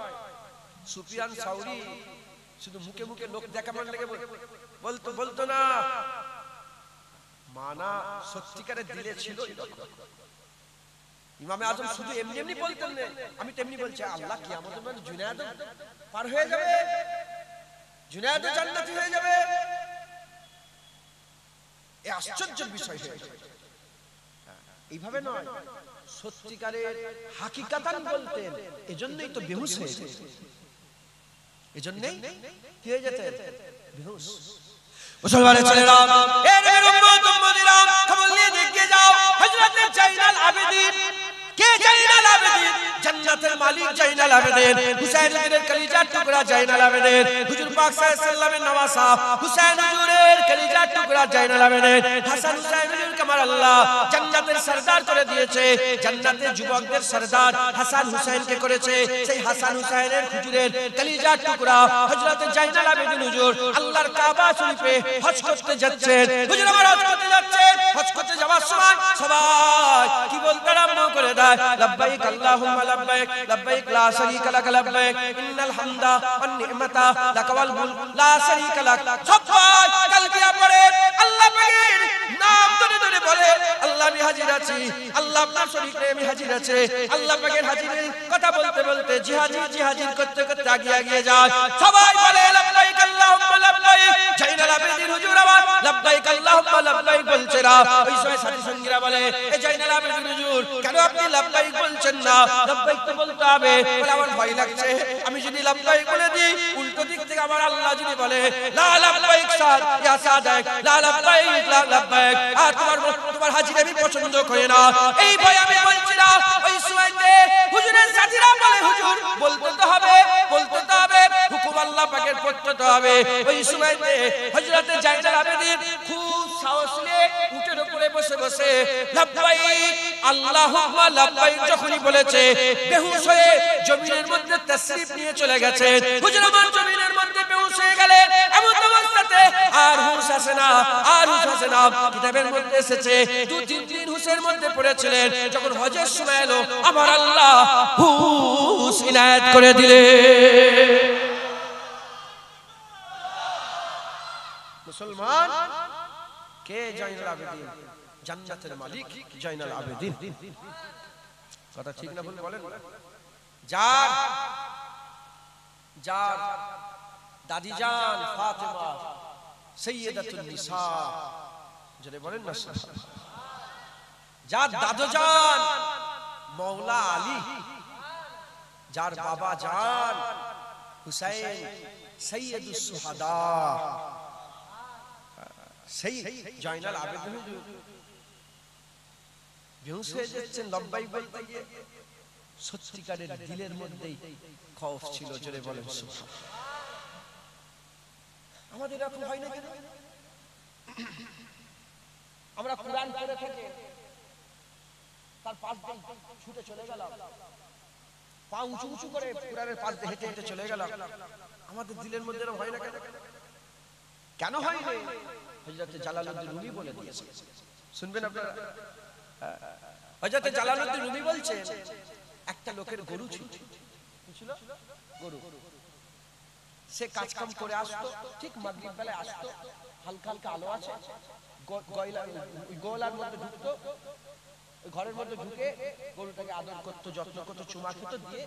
A: সুফিয়ান সাউরি শুধু মুখে মুখে লোক দেখাবার লেগে বলতো না, মানা সত্যিকারের দিলে ছিল এরকম। ইমামে আযম শুধু এমনি এমনি বলতেন না, আমি তেমনি বলছি আল্লাহ কিয়ামতের মাঠে জুনায়েদ পার হয়ে যাবে, জুনায়েদ জান্নাতি হয়ে যাবে, এই আশ্চর্যের বিষয় হয়ে যাবে। এইভাবে নয়, সত্যিকারের হাকিকাতান বলতেন, এজন্যই তো বেহুশ হয়ে যেতেন, এজন্যই কি হয়ে যেতেন বেহুশ। মুসলমানের ছেলেরা, এর উম্মত উম্মতিরা, খবর নিয়ে দেখে যাও হযরত জাইনাল আবেদিন। কে জাইনাল আবেদিন? জান্নাতের মালিক জাইনাল আবেদিন, হুসাইন হুজুরের কলিজার টুকরা জাইনাল আবেদিন, হুজুর পাক সাল্লাল্লাহু আলাইহি ওয়াসাল্লামের নওয়াসা হুসাইন হুজুরের কলিজার টুকরা জাইনাল আবেদিন। হাসান হুসাইন হুজুর কামার আল্লাহ জান্নাতের সরদার করে দিয়েছে, জান্নাতের যুবকদের সরদার হাসান হুসাইনকে করেছে। সেই হাসান হুসাইনের হুজুরের কলিজার টুকরা হযরত জাইনাল আবেদিন হুজুর আল্লাহর কাবা শরীফে হজ করতে যাচ্ছেন। হুজুর আমার হজ করতে যাচ্ছেন, হজ করতে যাওয়ার সময় সবাই কি বলতে আরম্ভ করে দেয়, লব্বাইক আল্লাহুম্মা লব্বাইক, লব্বাইক লা শারীকা লাক লব্বাইক, ইন্নাল হামদা ওয়ান নি'মাতা লাকা ওয়াল মুলক লা শারীকা লাক। সবাই তালবিয়া পড়ে আল্লাহ পাকের নাম ধরে ধরে বলে, আল্লাহ আমি হাজির আছি, আল্লাহ আপনার শরীফে আমি হাজির আছি। আল্লাহ পাকের হাজিরের কথা বলতে বলতে জিহাজির করতে করতে আগিয়ে যায়। সবাই বলে লব্বাইক আল্লাহুম্মা লব্বাইক। জাইনাল আবেদিন হুজুর আমার লব্বাইক আল্লাহুম্মা লব্বাইক বলছে না। ওই সময় সাথী সঙ্গীরা বলে, এ জাইনাল আবেদিন হুজুর কেন আপনি লব্বাইক বলছেন না? লব্বাইক তো বলতে হবে। বলে আমার ভয় লাগছে, আমি যদি লব্বাইক বলে দিই উল্টো দিক থেকে আমার আল্লাহ যদি বলে লা লব্বাইক সাদ ইয়া সাদাক, লা লব্বাইক লা লব্বাইক, আর তোমার হাজির আমি পছন্দ করি না, এই ভয় আমি বলছি না। ওই সময়তে হুজুরের সাথীরা বলে, হুজুর বলতে তো হবে, বলতে তো হবে, হুকুম আল্লাহ পাকের পড়তে তো হবে। ওই সময়তে হযরত জাইনাল আবেদিন খুব সাহস নিয়ে উটের উপরে বসে বসে লব্বাইক আল্লাহুম্মা লব্বাইক যখনই বলেছে, বেহুশ হয়ে জমিনের মধ্যে তাশরিফ নিয়ে চলে গেছে। হুজুর আমার জমিনের মধ্যে বেহুশ হয়ে গেলেন, এমন অবস্থাতে আর হুঁশ আসে না, আর হুঁশ আসে না। কিতাবের মধ্যে এসেছে 2-3 দিন হুঁশের মধ্যে পড়েছিলেন। যখন হজের সময় এলো আমার আল্লাহ হুঁশ ইনায়েত করে দিলেন। মুসলমান, কে জাইনাল আবেদিন? জান্নাতের মালিক জাইনাল আবেদিন। কথা ঠিক না ভুল বলেন? যার দাদি জান ফাতেমা সাইয়্যিদাতুন নিসা, যারা বলেন না, যার দাদু জান মাওলা আলী, যার বাবা জান হুসাইন সাইয়্যিদুস শুহাদা, সেই জাইনাল আবেদিন হুজুর বেহুশ হয়ে যাচ্ছেন লব্বাইক বলতে গিয়ে। সত্যিকারের দিলের মধ্যেই খৌফ ছিল, জোরে বলেন সুবহানাল্লাহ। আমাদের এরকম হয় না কেন? আমরা কুরআন পড়ে থেকে তার পাশ দিয়ে ছুটে চলে গেলাম, পা উঁচু উঁচু করে কুরআনের পাশ দিয়ে হেঁটে হেঁটে চলে গেলাম। আমাদের দিলের মধ্যে এরকম হয় না কেন? কেন হয় না? হযরত জালালউদ্দিন রুমি বলে দিয়েছে, শুনবেন আপনারা। হযরত জালালউদ্দিন রুমি বলছেন, একটা লোকের গরু ছিল, গরু সে কাজ কাম করে আসতো, ঠিক মাগরিব বেলায় আসতো, হালকা হালকা আলো আছে, গোলার মধ্যে ঢুকতো, ওই ঘরের মধ্যে ঢুকে গরুটাকে আদর করতো, যত্ন করতো, চুমা খেতো, দিয়ে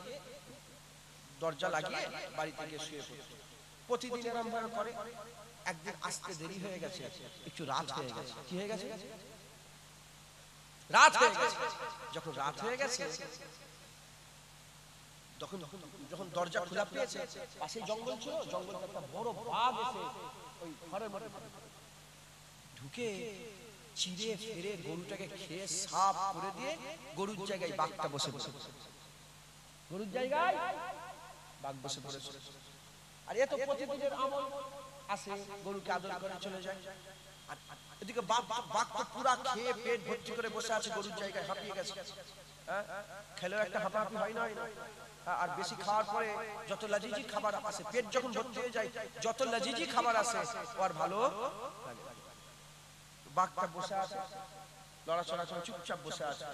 A: দরজা লাগিয়ে বাড়িতে গিয়ে শুয়ে পড়তো। প্রতিদিন এরকম ভাবে করে। একদিন আসতে দেরি হয়ে গেছে, একটু রাত হয়ে গেছে। কি হয়ে গেছে? রাত হয়ে গেছে। যখন রাত হয়ে গেছে, তখন যখন দরজা খোলা পেয়েছে, পাশে জঙ্গল ছিল, জঙ্গল একটা বড় বাঘ এসে ওই ঘরের মধ্যে ঢুকে চিড়ে ফেরে গরুটাকে খেয়ে সাফ করে দিয়ে গরুর জায়গায় বাঘটা বসে বসে, গরুর জায়গায় বাঘ বসে পড়েছে। আর এত প্রতিদিনের আমল, আসে গরুকে আদর করে চলে যায়, আর এদিকে বাঘ তো পুরা খেয়ে পেট ভর্তি করে বসে আছে গরুর জায়গায়, হাঁপিয়ে গেছে। খেলেও একটা হাঁপাহাঁপি হয় না, আর বেশি খাওয়ার পরে যত লাজিজি খাবার আসে, পেট যখন ভর্তি হয়ে যায়, যত লাজিজি খাবার আসে আর ভালো লাগে। বাঘটা বসে আছে, লড়াচড়া করে চুপচাপ বসে আছে।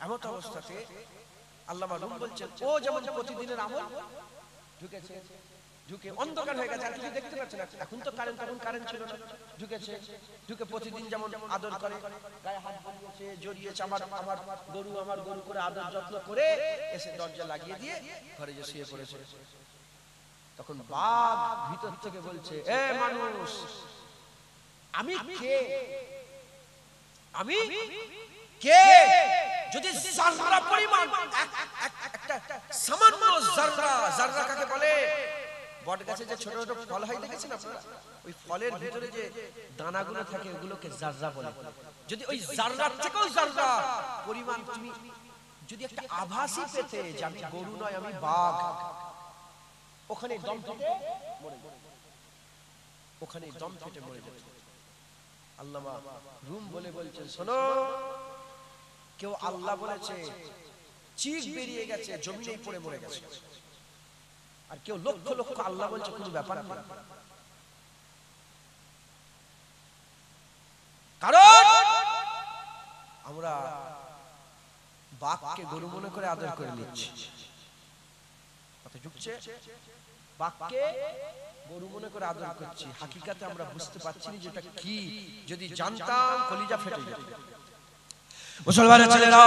A: এমন অবস্থাতে আল্লামা রুম বলছেন, ও যেমন প্রতিদিনের আমল ঢুকেছে, ঢুকে অন্ধকার হয়ে গেছে, আর কিছু দেখতে পাচ্ছে না। এখন তো কারেন্ট, তখন কারেন্ট ছিল না। ঢুকেছে, ঢুকে প্রতিদিন যেমন আদর করে, গায়ে হাত বুলিয়েছে, জড়িয়েছে, আমার গরু করে আদর যত্ন করে এসে দরজা লাগিয়ে দিয়ে ঘরে যে শুয়ে পড়েছে। তখন বাঘ ভিতর থেকে বলছে, এ মানুষ, আমি কে? আমি কে? যদি জাররা পরিমাণ, একটা সামান্য জাররা, জাররা কাকে বলে? বট গাছে যে ছোট ছোট ফল হয় দেখেছেন আপনারা? ওই ফলের ভিতরে যে দানাগুলো থাকে ওগুলোকে জাররা বলে। যদি ওই জাররার থেকেও জাররা পরিমাণ তুমি যদি একটা আভাসই পেতে যে আমি গরু নয়, আমি বাঘ, ওখানে দম ফেটে মরে যেত, ওখানে দম ফেটে মরে যেত। আল্লামা রুম বলছেন, শোনো, কেউ আল্লাহ বলেছে, চিক বেরিয়ে গেছে, জমিনেই পড়ে মরে গেছে। আর কেউ লক্ষ লক্ষ আল্লাহ বলছে, কোনো ব্যাপার না। কারণ আমরা বাঘকে গরু মনে করে আদর করে নিচ্ছি। কথা ঢুকছে? বাঘকে গরু মনে করে আদর করছি, হাকিকাতে আমরা বুঝতে পারছি না যেটা কি। যদি জানতাম কলিজা ফেটে যেত। মুসলমানের ছেলেরা,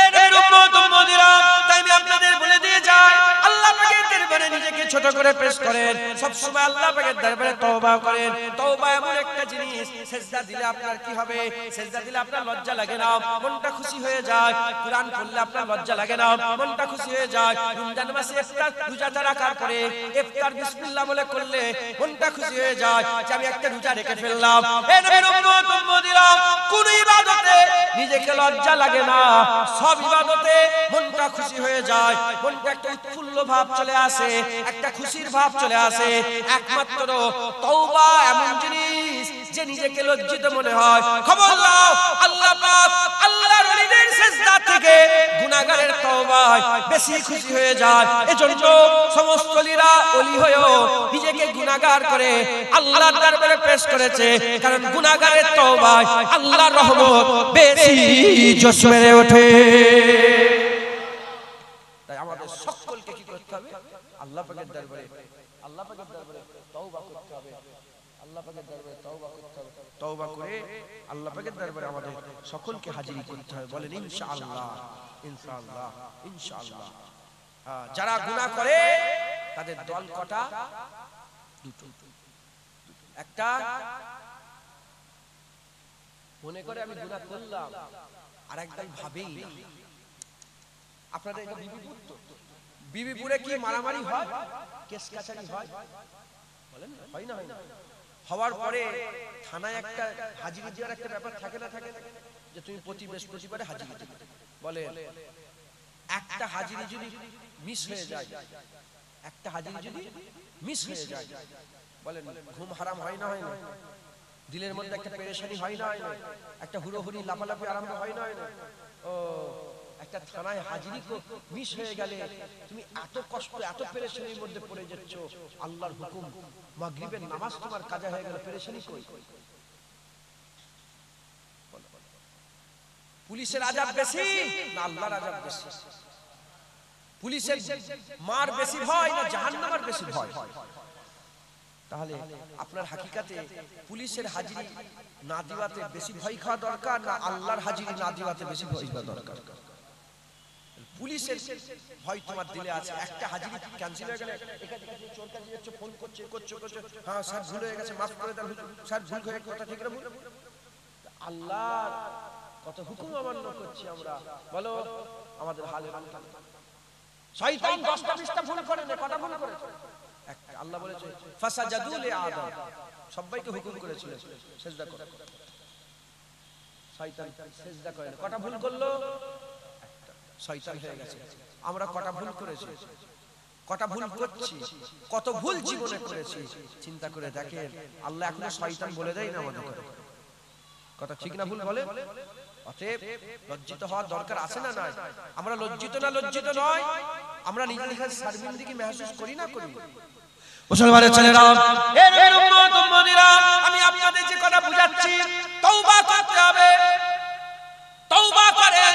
A: এ নবীর উম্মত উম্মতিরা, তাই আমি আপনাদের বলে দিয়ে যাই, আল্লাহ পাকের দরবারে নিজেকে ছোট করে পেশ করেন, সব সময় আল্লাহ পাকের দরবারে তওবা করেন। তওবা এমন একটা জিনিস, সিজদা দিলে আপনার কি হবে? সিজদা দিলে আপনার লজ্জা লাগে না, মনটা খুশি হয়ে যায়। কুরআন পড়লে আপনার লজ্জা লাগে না, মনটা খুশি হয়ে যায়। রমজান মাসে ইফতার রোজাটা রাখার পরে ইফতার বিসমিল্লাহ বলে করলে মনটা খুশি হয়ে যায় যে আমি একটা রোজা রেখে ফেললাম। এ নবীর উম্মত উম্মতিরা, কোন ইবাদতে নিজেকে লজ্জা লাগে না, সব ইবাদতে মনটা খুশি হয়ে যায়, মনটা একটা উৎফুল্ল ভাব চলে আসে, একটা খুশির ভাব চলে আসে। একমাত্র তওবা এমন জিনিস যে নিজেকে লজ্জিত মনে হয়। খবর নাও, আল্লাহ পাক আল্লাহর ওলিদের সিজদা থেকে গুনাহগারের তওবায় বেশি খুশি হয়ে যায়। এজন্য সমস্ত ওলিরা ওলি হয়েও নিজেকে গুনাহগার করে আল্লাহর দরবারে পেশ করেছে, কারণ গুনাহগারের তওবায় আল্লাহর রহমত বেশি জোশ মেরে ওঠে। তাই আমাদের সকলকে কি করতে হবে? আল্লাহ পাকের দরবারে তওবা করতে হবে, আল্লাহ পাকের দরবারে তওবা করতে হবে। তওবা করে আল্লাহ পাকের দরবারে আমাদের সকলকে হাজির করতে হবে। বলেন ইনশাআল্লাহ, ইনশাআল্লাহ, ইনশাআল্লাহ। যারা গুনাহ করে তাদের দল কটা? দুটো। একটা মনে করে আমি গুনাহ করলাম, আর একদল ভাবেই না। আপনাদের এটা বিবিপুর তো, বিবিপুরে কি মারামারি হয়, কেস কাছারি হয়? বলেন হয় না? হয় না? হওয়ার পরে থানায় একটা হাজিরি দেওয়ার একটা ব্যাপার থাকে না? থাকে যে তুমি প্রতি বৃহস্পতিবারে হাজিরি দেবে। বলে একটা হাজিরি যদি মিস হয়ে যায়, একটা হাজিরি যদি মিস হয়ে যায়, বলেন ঘুম হারাম হয় না? হয় না? দিলের মধ্যে একটা পেরেশানি হয় না? হয় না? একটা হুড়োহুড়ি লাফালাফি আরম্ভ হয় না? হয় না? ও একটা থানায় হাজিরি মিস হয়ে গেলে তুমি এত কষ্ট, এত পেরেশানির মধ্যে পড়ে যাচ্ছ, আল্লাহর হুকুম মাগরিবের নামাজ তোমার কাজা হয়ে গেল, পেরেশানি কই? পুলিশের আযাব বেশি না আল্লাহর আযাব বেশি? পুলিশের মার বেশি ভয় না জাহান্নামের বেশি ভয়? তাহলে আপনার হাকিকাতে পুলিশের হাজিরি না দিওয়াতে বেশি ভয় খাওয়া দরকার না আল্লাহর হাজিরি না দিওয়াতে বেশি ভয় খাওয়া দরকার? পুলিশের ভয় তোমার দিলে আছে, একটা হাজিরি ক্যান্সেল হয়ে গেলে এখানে চোর কাছে যাচ্ছে, ফোন করছে, হ্যাঁ স্যার ভুল হয়ে গেছে, মাফ করে দেন স্যার, ভুল হয়ে কথা ঠিক না? আল্লাহ কত হুকুম অমান্য করছি আমরা, বলো আমাদের হালে। শয়তান 10টা 20টা ভুল করে না, কটা ভুল করেছে? একটা। আল্লাহ বলেছে ফাসাজাদু লি আদম, সবাইকে হুকুম করেছিল সিজদা করো, শয়তান সিজদা করে না। কটা ভুল করলো? একটা। শয়তান হয়ে গেছে। আমরা কটা ভুল করেছি, কটা ভুল করছি, কত ভুল জীবনে করেছি, চিন্তা করে দেখেন। আল্লাহ এখনো শয়তান বলে দেয় না আমাদের কথা, ঠিক না ভুল বলে? অতএব লজ্জিত হওয়ার দরকার আছে না নাই? আমরা লজ্জিত না লজ্জিত নয়, আমরা নিজেদের শর্মিন্দগি महसूस করি না করি? মুসলমানের ছেলেরা, এর উম্মত উম্মতিরা, আমি আপনাদের যে কথা বুঝাচ্ছি, তওবা করতে হবে। তওবা করেন,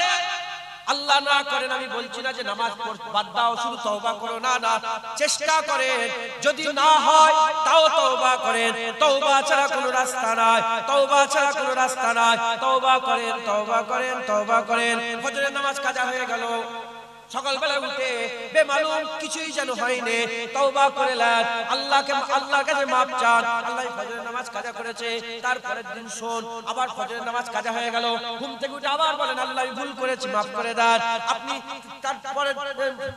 A: আল্লাহ না করেন আমি বলছি না যে নামাজ বাদ দাও, শুধু তওবা করো, না না, চেষ্টা করেন। যদি না হয় তাও তওবা করেন, তওবা ছাড়া কোনো রাস্তা নাই, তওবা ছাড়া কোনো রাস্তা নাই। তওবা করেন, তওবা করেন, তওবা করেন। ফজরের নামাজ কাজা হয়ে গেল, সকালবেলা উঠে বেমালুম কিছুই যেন হয়নি, তওবা করলেন, আল্লাহর কাছে মাপ চান। আল্লাহ ফজরের নামাজ কাজা করেছে, তারপরের দিন শোন আবার ফজরের নামাজ কাজা হয়ে গেল, ঘুম থেকে উঠে আবার বলেন আল্লাহ আমি ভুল করেছি, মাফ করে দেন। আপনি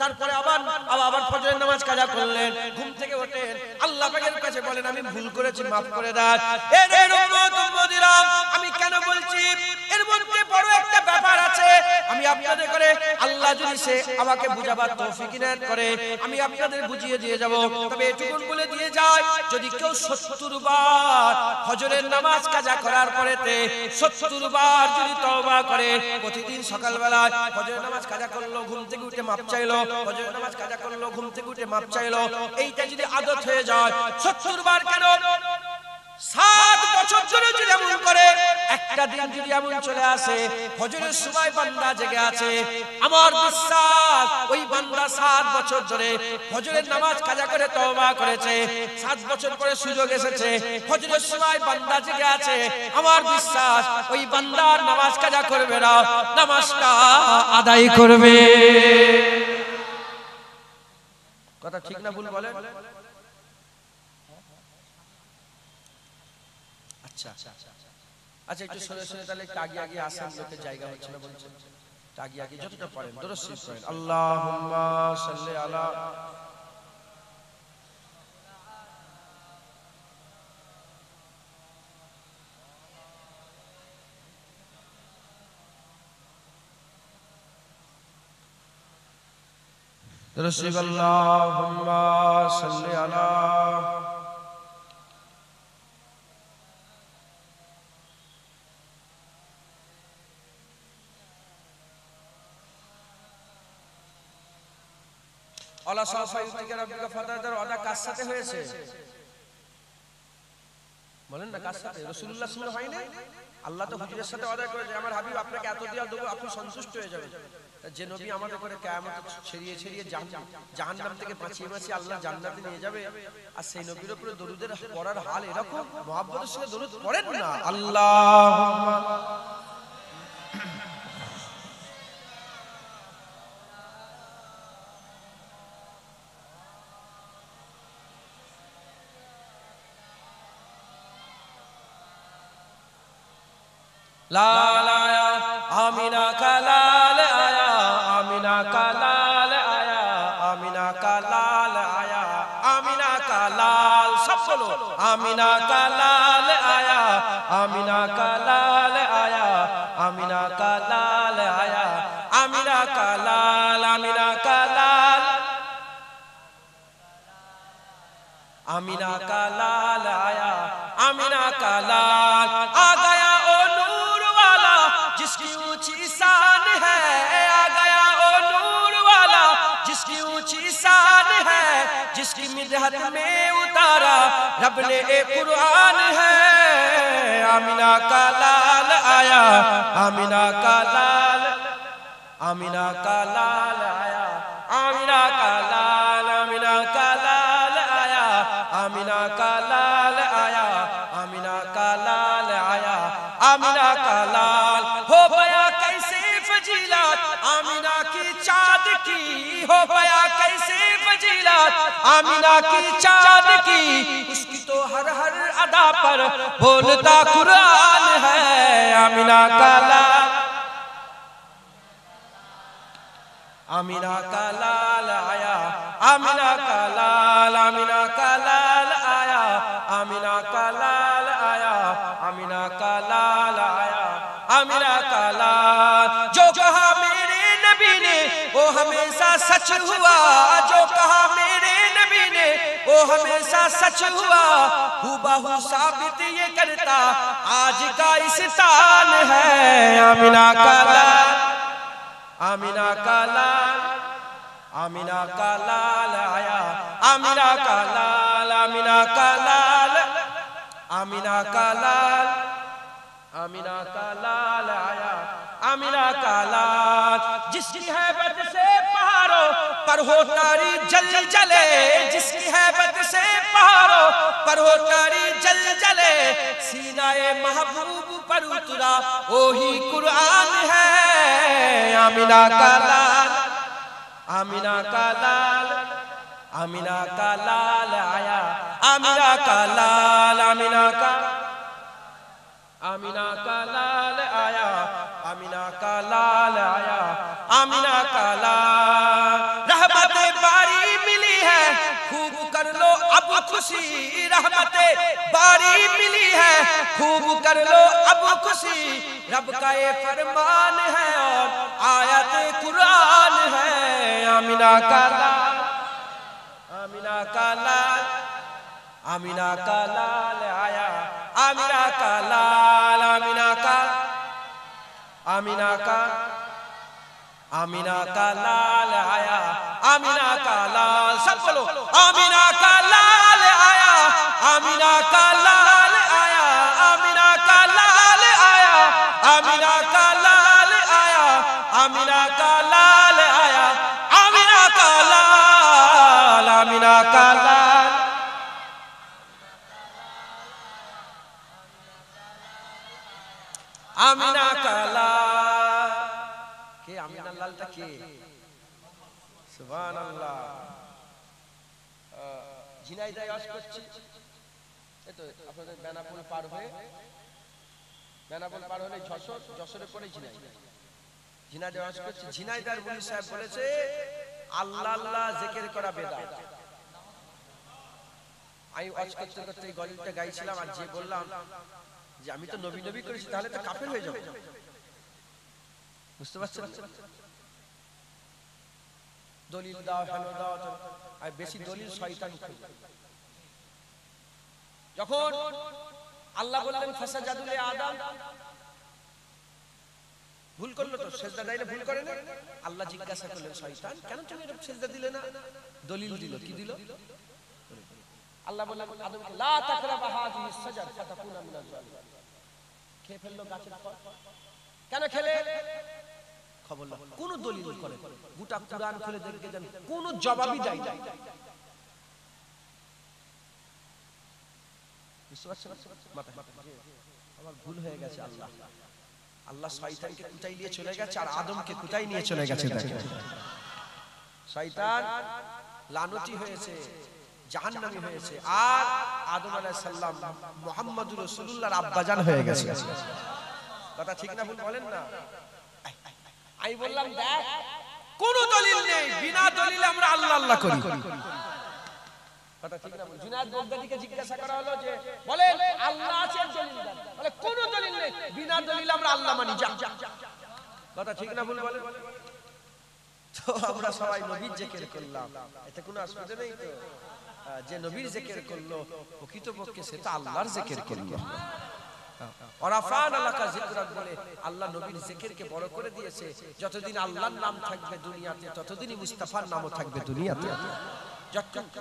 A: তারপরে আবার ফজরের নামাজ কাজা করলেন, ঘুম থেকে ওঠেন, আল্লাহ পাকের কাছে বলেন আমি ভুল করেছি, মাফ করে দেন। এর উম্মত উম্মতিরা, আমি কেন বলছি, এর মধ্যে বড় একটা ব্যাপার আছে। আমি আপনাদের করে আল্লাহ যদি সে আমাকে বুঝাবার তৌফিক ইনায়াত করে আমি আপনাদের বুঝিয়ে দিয়ে যাব। তবে এটুকুন বলে দিয়ে যায়, যদি কেউ 70 বার ফজরের নামাজ কাজা করার পরেতে 70 বার যদি তওবা করে, প্রতিদিন সকালবেলা ফজরের নামাজ কাজা করলো, ঘুম থেকে উঠে মাপ চাইলো, ফজরের নামাজ কাজা করলো, ঘুম থেকে উঠে মাপ চাইলো, এইটা যদি আদত হয়ে যায়, 70 বার কেন 7 বছর ধরে যদি এমন করে, একটা দিন যদি এমন চলে আসে ফজরের সময় বান্দা জেগে আছে, আমার বিশ্বাস ওই বান্দা 7 বছর ধরে ফজরের নামাজ কাজা করে তওবা করেছে, 7 বছর পরে সুযোগ এসেছে ফজরের সময় বান্দা জেগে আছে, আমার বিশ্বাস ওই বান্দার নামাজ কাজা করবে না, নামাজটা আদায় করবে। কথা ঠিক না ভুল বলেন? আচ্ছা একটু সরে সরে তাহলে একটু আগে আগে আসেন, লোকের জায়গা হচ্ছে না বলছেন, আগে আগে যতটা পারেন দরুদ শরীফ পড়েন। আল্লাহুম্মা সাল্লি আলা দরুদ শরীফ। আল্লাহুম্মা সাল্লি আলা আলা সাফাইতিকা রাব্বিকা ফাতাদার ওয়াদা কার সাথে হয়েছে বলেন না? কার সাথে? রাসূলুল্লাহ সাল্লাল্লাহু আলাইহি ওয়াসাল্লাম হয় না? আল্লাহ তো হুজুরের সাথে ওয়াদা করেছে আমার হাবিব আপনাকে এত দেওয়া দেব, আপনি সন্তুষ্ট হয়ে যাবেন। যে নবী আমাদের করে কিয়ামত ছড়িয়ে ছড়িয়ে জাহান্নাম থেকে বাঁচিয়ে বাঁচিয়ে আল্লাহ জান্নাতে নিয়ে যাবে, আর সেই নবীর উপরে দরুদের পড়ার হাল এরকম, মুহাব্বতের সঙ্গে দরুদ পড়েন না। আল্লাহুম্মা লা লা আমিনা কালাল আয়া, আমিনা কালাল আয়া, আমিনা কালাল আয়া, আমিনা কালাল, সব বলো আমিনা কালাল আয়া, আমিনা কালাল আয়া, আমিনা কালাল আয়া, আমিনা কালাল, আমিনা কালাল, আমিনা কালাল আয়া, আমিনা কালাল आ गया ओ नूर वाला जिसकी ऊंची शान है, आ गया ओ नूर वाला जिसकी ऊंची शान है, जिसकी मिदहत में उतारा रब ने एक कुरान है। आमिना का लाल आया, आमिना का लाल, आमिना का लाल आया, आमिना का लाल आया, आमिना का लाल हो गया कैसे फजीलत आमिना की चाँद की, हो गया कैसे फजीलत आमिना की चाँद की, उसकी तो हर हर अदा पर बोलता कुरान है। आमिना का लाल, आमिना का लाल आया, आमिना का लाल, आमिना का लाल आया, आमिना का लाल आया, आमिना का लाल आया, आमिना का लाल। जो कहा मेरे नबी ने वो हमेशा सच हुआ, जो कहा मेरे नबी ने वो हमेशा सच हुआ, हुबहू साबित ये करता आज का इस तान है। आमिना का लाल, आमिना का लाल, आमिना का लाल आया, आमिना का लाल, आमिना का लाल, आमिना का लाल, आमिना का लाल आया, आमिना का लाल। जिसकी हैबत से पहाड़ों पर हो तारी जल जले, जिसकी हैबत से पहाड़ों पर हो तारी जल जले, सीनाए महबूब पर उतरा वही कुरान है। आमिना का लाल, आमिना का लाल, आमिना का लाल आया, आमिना का लाल, आमिना का, आमिना का लाल आया, आमिना का लाल आया, आमिना का लाल। रहमते बारी मिली है खूब कर लो अब खुशी, रहमते बारी मिली है खूब कर लो अब खुशी, रब का ये फरमान है और आयत कुरान है। आमिना का लाल, आमिना का लाल, आमिना का लाल आया, आमिना का लाल, आमिना का, आमिना का, आमिना का लाल आया, आमिना का लाल। सब बोलो आमिना का लाल आया, आमिना का लाल आया, आमिना का लाल आया, आमिना का लाल आया, आमिना का लाल आया, आमिना का लाल, आमिना का लाल। आमिना का लाल কে আমিনা লালটা কে? সুবহানাল্লাহ। ঝিনাইদহে ওয়াজ করছি, এই তো আপনাদের বেনাপোল পার হয়ে, বেনাপোল পার হলে যশোর, যশোরে পরে ঝিনাইদহ, ঝিনাইদহে ওয়াজ করছি। ঝিনাইদহের মুনি সাহেব বলেছে আল্লাহ আল্লাহ জিকির করা বেদাত। আমি ওয়াজ করতে করতে এই গজলটা গাইছিলাম, আর যে বললাম যে আমি তো নবী নবী করেছি, তাহলে তো কাফের হয়ে যাব। বুঝতে পারছেন? দলিল দাও, হেন দাও, আর বেশি দলিল শয়তান। যখন আল্লাহ বললেন ফাসাজাদুল আদম, ভুল করলো তো, সেজদা দিলে ভুল করে না। আল্লাহ জিজ্ঞাসা করলেন শয়তান কেন তুমি এরকম সেজদা দিলে না? দলিল দিল, কি দিল? আল্লাহ বললেন আদমকে লা তাকরাবা হাযিহি সাজার ফাতাকুনা মিনাল জালিমিন। খেয়ে ফেললো গাছের ফল, কেন খেলে? খবর না, কোন দলিল করে, গোটা কুরআন খুলে দেখে যান, কোন জবাবই দেয় না। আমার ভুল হয়ে গেছে। আল্লাহ আল্লাহ শয়তানকে কোথায় নিয়ে চলে গেছে আর আদমকে কোথায় নিয়ে চলে গেছে দেখেন। শয়তান লানতি হয়েছে, জাহান্নামী হয়েছে, আর আদম আলাইহিস সালাম মুহাম্মদুর রাসূলুল্লাহর আব্বাজান হয়ে গেছে। কথা ঠিক না ভুল বলেন না? আমি বললাম দেখ কোন দলিল নেই, বিনা দলিলে আমরা আল্লাহ আল্লাহ করি। কথা ঠিক না বল? জুনায়েদ বাগদাদীকে জিজ্ঞাসা করা হলো যে বলেন আল্লাহ আছে, দলিল দেন, বলে কোন দলিল নেই, বিনা দলিলে আমরা আল্লাহ মানি। যা, কথা ঠিক না ভুল বলেন? তো আমরা সবাই নবীর জিকির করলাম, এতে কোনো অসুবিধা নেই তো? যে নবীর জিকির করলো প্রকৃতপক্ষে সে তো আল্লাহর জিকির করলো। ওরাফান আলাকা যিকরাক বলে আল্লাহ নবীর জিকিরকে বড় করে দিয়েছে। যতদিন আল্লাহর নাম থাকবে দুনিয়াতে, ততদিনই মুস্তাফার নামও থাকবে দুনিয়াতে।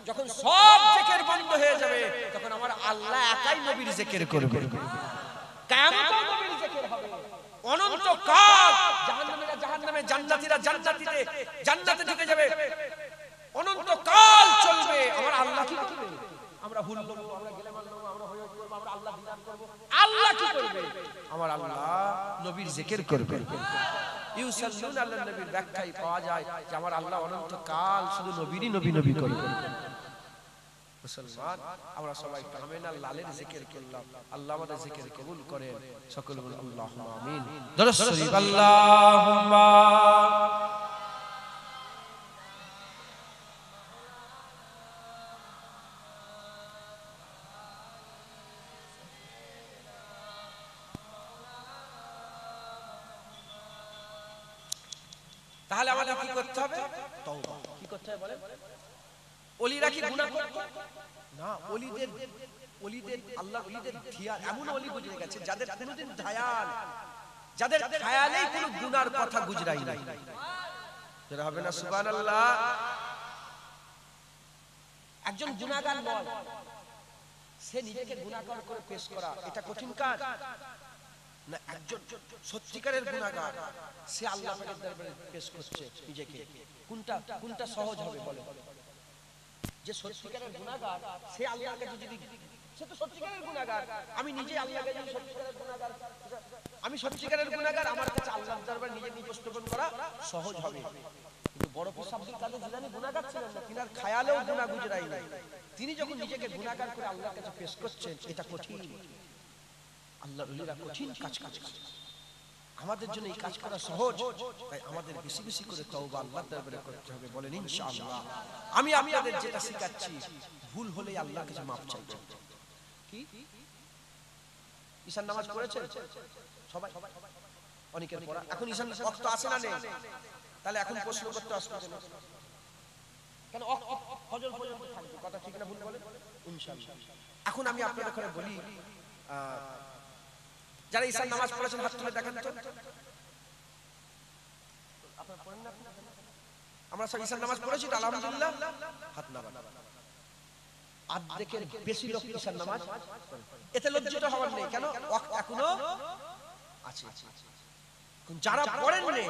A: যখন সব জিকির বন্ধ হয়ে যাবে, তখন আমার আল্লাহ একাই নবীর জিকির করবে। কিয়ামতেও নবীর জিকির হবে, অনন্ত কাল জাহান্নামীরা জাহান্নামে, জান্নাতীরা জান্নাতীতে, জান্নাতে ঢুকে যাবে, অনন্ত কাল চলবে। আমার আল্লাহ কি করবে? আমরা হুল দেব, আমরা গেলে মারব, আমরা হয়ে করব, মাত্র আল্লাহ দিদার করব। আল্লাহ কি করবে? আমার আল্লাহ নবীর জিকির করবে। ইউসাল্লুনা আলা নবীর ব্যাখ্যায় পাওয়া যায় যে আমার আল্লাহ অনন্ত কাল শুধু নবীরই নবী নবী করবে। মুসলমান আমরা সবাই কামেনা লালের জিকির করলাম। আল্লাহ আমাদের জিকির কবুল করেন। সকলে বলুন আল্লাহুম্মা আমিন। দরুদ শরীফ আল্লাহুম্মা তাহলে আমাদের কি করতে হবে? তওবা। কি করতে হবে বলেন? ওলিরা কি গুনাহ করত না? ওলিদের আল্লাহ ওলিদের ধিয়ান এমন ওলি গুজরে গেছে যাদের কোনোদিন ধায়াল, যাদের খেয়ালেই কোনো গুনার কথা গুজরাই নাই। যারা হবে না সুবহানাল্লাহ। একজন গুনাহগার নয়, সে নিজেকে গুনাহগার করে পেশ করা এটা কঠিন কাজ না। একজন সত্যিকারের গুনাহগার সে আল্লাহ পাকের দরবারে পেশ করছে নিজেকে, কোনটা সহজ হবে বলে? যে সত্যিকারের গুনাহগার সে আল্লাহর কাছে যদি, সে তো সত্যিকারের গুনাহগার, আমি নিজে আল্লাহর কাছে সত্যিকারের গুনাহগার, আমি সত্যিকারের গুনাহগার, আমার কাছে আল্লাহর দরবারে নিজেকে উপস্থাপন করা সহজ হবে। কিন্তু বড় পীর আব্দুল কাদের জিলানী গুনাহগার ছিলেন না, তিনার খেয়ালেও গুনাহ গুজরাই নাই। তিনি যখন নিজেকে গুনাহগার করে আল্লাহর কাছে পেশ করছেন এটা কঠিন। আল্লাহর ওলিরা কঠিন কাজ করে। আমাদের জন্য এই কাজ করা সহজ, তাই আমাদের বেশি বেশি করে তওবা আল্লাহর দরবারে করতে হবে। বলেন ইনশাআল্লাহ। আমি আপনাদের যেটা শিখাচ্ছি ভুল হলে আল্লাহর কাছে মাপ চাইবেন। কি ঈশান নামাজ পড়েছেন সবাই? অনেকের পড়া। এখন ঈশান ওয়াক্ত আছে না নেই? তাহলে এখন প্রশ্ন করতে আসবে কেন? ফজর পর্যন্ত থাকবে, কথা ঠিক না ভুল বলেন? ইনশাআল্লাহ। এখন আমি আপনাদের করে বলি, যারা ঈশান নামাজ পড়েছেন হাত তুলে দেখান তো। আপনারা পড়েন না? আমরা সব ঈশান নামাজ পড়েছি তো আলহামদুলিল্লাহ, হাত নামান। অর্ধেকের বেশি লোক ঈশান নামাজ, এতে লজ্জিত হওয়ার নেই। কেন? ওয়াক্ত এখনো আছে। যারা পড়েন নেই,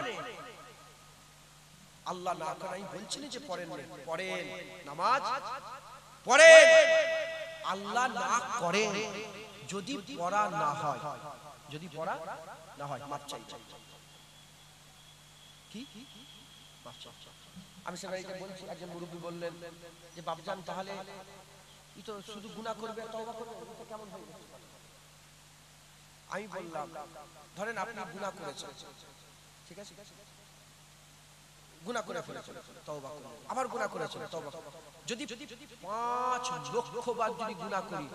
A: আল্লাহ না করে আমি বলছি না যে পড়েন নেই, পড়েন নামাজ পড়েন। আল্লাহ না করে যদি পড়া না হয়, যদি পড়া না হয় মাপ চাই। কি মাপ চাই? আমি সে বাড়িতে বলছি, একজন মুরব্বী বললেন যে বাপজান তাহলে ই তো শুধু গুনাহ করবে তওবা করবে, এটা কেমন হবে? আমি বললাম ধরেন আপনি গুনাহ করেছেন, ঠিক আছে, গুনাহ করে ফেলেছেন, তওবা করুন। আবার গুনাহ করেছেন, তওবা করুন। যদি 5 লক্ষ বার যদি গুনাহ করি,